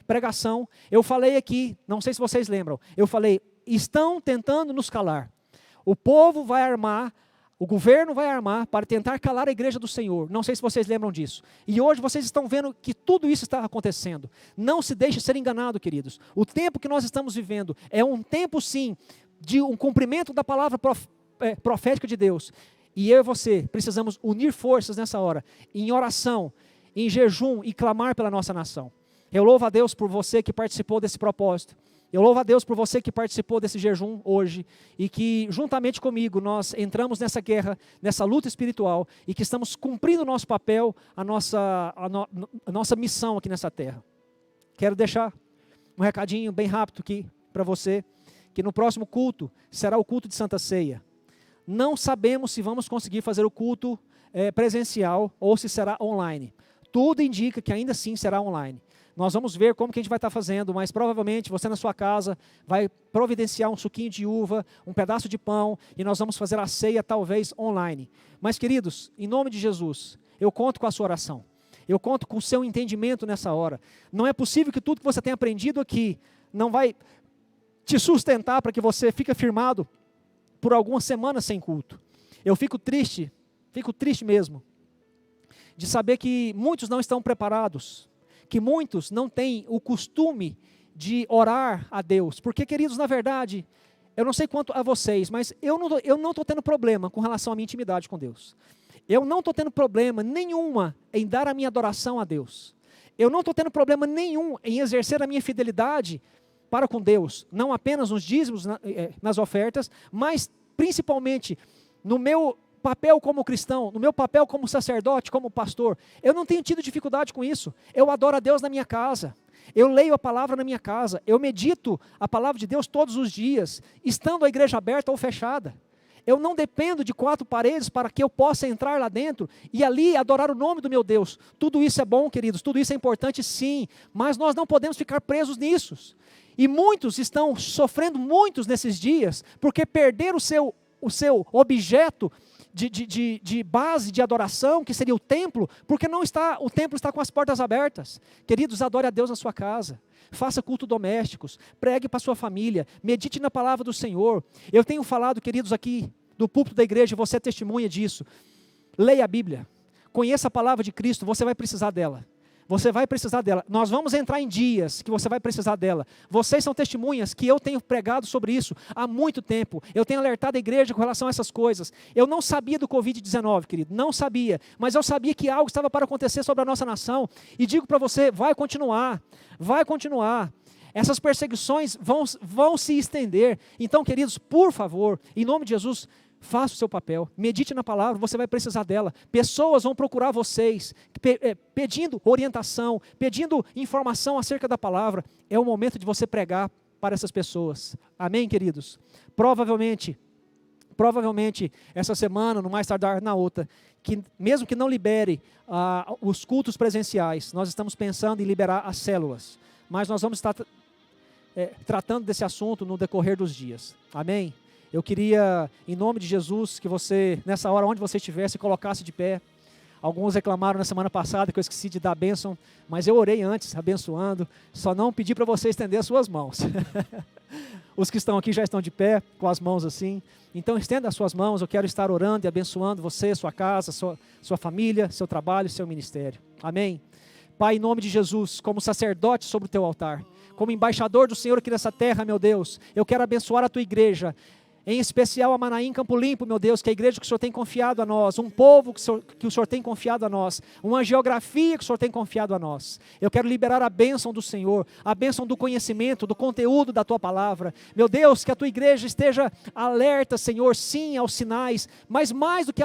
pregação, eu falei aqui, não sei se vocês lembram, eu falei, estão tentando nos calar. O povo vai armar, o governo vai armar para tentar calar a igreja do Senhor. Não sei se vocês lembram disso. E hoje vocês estão vendo que tudo isso está acontecendo. Não se deixe ser enganado, queridos. O tempo que nós estamos vivendo é um tempo, sim, de um cumprimento da palavra profética de Deus. E eu e você precisamos unir forças nessa hora, em oração, em jejum e clamar pela nossa nação. Eu louvo a Deus por você que participou desse propósito. Eu louvo a Deus por você que participou desse jejum hoje e que juntamente comigo nós entramos nessa guerra, nessa luta espiritual e que estamos cumprindo o nosso papel, a nossa missão aqui nessa terra. Quero deixar um recadinho bem rápido aqui para você, que no próximo culto será o culto de Santa Ceia. Não sabemos se vamos conseguir fazer o culto presencial ou se será online. Tudo indica que ainda assim será online. Nós vamos ver como que a gente vai estar fazendo, mas provavelmente você na sua casa vai providenciar um suquinho de uva, um pedaço de pão, e nós vamos fazer a ceia talvez online. Mas queridos, em nome de Jesus, eu conto com a sua oração. Eu conto com o seu entendimento nessa hora. Não é possível que tudo que você tem aprendido aqui não vai te sustentar para que você fique firmado por algumas semanas sem culto. Eu fico triste mesmo, de saber que muitos não estão preparados, que muitos não têm o costume de orar a Deus, porque, queridos, na verdade, eu não sei quanto a vocês, mas eu não estou tendo problema com relação à minha intimidade com Deus. Eu não estou tendo problema nenhuma em dar a minha adoração a Deus. Eu não estou tendo problema nenhum em exercer a minha fidelidade para com Deus, não apenas nos dízimos, nas ofertas, mas principalmente no meu papel como cristão, no meu papel como sacerdote, como pastor. Eu não tenho tido dificuldade com isso. Eu adoro a Deus na minha casa. Eu leio a palavra na minha casa. Eu medito a palavra de Deus todos os dias, estando a igreja aberta ou fechada. Eu não dependo de 4 paredes para que eu possa entrar lá dentro e ali adorar o nome do meu Deus. Tudo isso é bom, queridos, tudo isso é importante sim, mas nós não podemos ficar presos nisso. E muitos estão sofrendo nesses dias, porque perderam o seu objeto de base de adoração, que seria o templo, porque o templo está com as portas abertas. Queridos, adore a Deus na sua casa, faça culto domésticos, pregue para a sua família, medite na palavra do Senhor. Eu tenho falado, queridos, aqui do púlpito da igreja, você é testemunha disso. Leia a Bíblia, conheça a palavra de Cristo, você vai precisar dela. Você vai precisar dela. Nós vamos entrar em dias que você vai precisar dela. Vocês são testemunhas que eu tenho pregado sobre isso há muito tempo. Eu tenho alertado a igreja com relação a essas coisas. Eu não sabia do Covid-19, querido, não sabia. Mas eu sabia que algo estava para acontecer sobre a nossa nação. E digo para você, vai continuar. Vai continuar. Essas perseguições vão se estender. Então, queridos, por favor, em nome de Jesus, faça o seu papel, medite na palavra, você vai precisar dela. Pessoas vão procurar vocês, pedindo orientação, pedindo informação acerca da palavra. É o momento de você pregar para essas pessoas. Amém, queridos? Provavelmente, essa semana, no mais tardar na outra, que mesmo que não libere os cultos presenciais, nós estamos pensando em liberar as células. Mas nós vamos estar tratando desse assunto no decorrer dos dias. Amém? Eu queria, em nome de Jesus, que você, nessa hora, onde você estiver, se colocasse de pé. Alguns reclamaram na semana passada que eu esqueci de dar a bênção, mas eu orei antes, abençoando. Só não pedi para você estender as suas mãos. Os que estão aqui já estão de pé, com as mãos assim. Então estenda as suas mãos, eu quero estar orando e abençoando você, sua casa, sua família, seu trabalho, seu ministério. Amém? Pai, em nome de Jesus, como sacerdote sobre o teu altar, como embaixador do Senhor aqui nessa terra, meu Deus, eu quero abençoar a tua igreja, em especial a Manaim Campo Limpo, meu Deus, que é a igreja que o Senhor tem confiado a nós, um povo que o Senhor tem confiado a nós, uma geografia que o Senhor tem confiado a nós. Eu quero liberar a bênção do Senhor, a bênção do conhecimento, do conteúdo da Tua Palavra. Meu Deus, que a Tua igreja esteja alerta, Senhor, sim, aos sinais, mas mais do que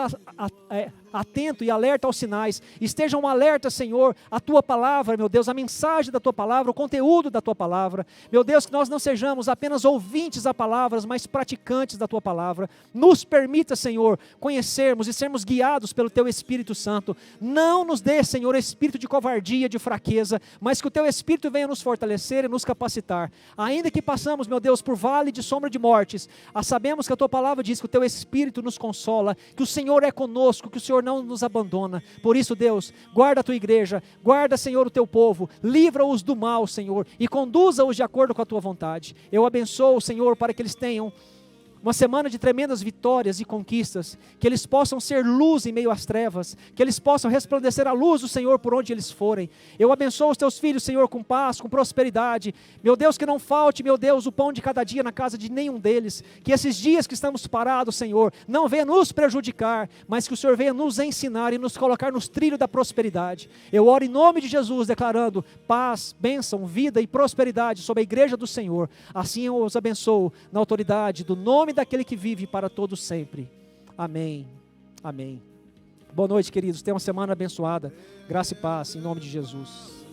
atento e alerta aos sinais, estejam alerta, Senhor, a Tua Palavra, meu Deus, a mensagem da Tua Palavra, o conteúdo da Tua Palavra. Meu Deus, que nós não sejamos apenas ouvintes da palavra, mas praticantes da Tua Palavra. Nos permita, Senhor, conhecermos e sermos guiados pelo Teu Espírito Santo. Não nos dê, Senhor, espírito de covardia, de fraqueza, mas que o Teu Espírito venha nos fortalecer e nos capacitar. Ainda que passamos, meu Deus, por vale de sombra de mortes, sabemos que a Tua Palavra diz que o Teu Espírito nos consola, que o Senhor é conosco, que o Senhor não nos abandona. Por isso, Deus, guarda a Tua igreja, guarda, Senhor, o Teu povo, livra-os do mal, Senhor, e conduza-os de acordo com a Tua vontade. Eu abençoo, Senhor, para que eles tenham uma semana de tremendas vitórias e conquistas, que eles possam ser luz em meio às trevas, que eles possam resplandecer a luz do Senhor por onde eles forem. Eu abençoo os Teus filhos, Senhor, com paz, com prosperidade. Meu Deus, que não falte, meu Deus, o pão de cada dia na casa de nenhum deles. Que esses dias que estamos parados, Senhor, não venha nos prejudicar, mas que o Senhor venha nos ensinar e nos colocar nos trilhos da prosperidade. Eu oro em nome de Jesus, declarando paz, bênção, vida e prosperidade sobre a igreja do Senhor. Assim eu os abençoo na autoridade do nome daquele que vive para todos sempre. Amém. Amém. Boa noite, queridos. Tenha uma semana abençoada. Graça e paz, em nome de Jesus.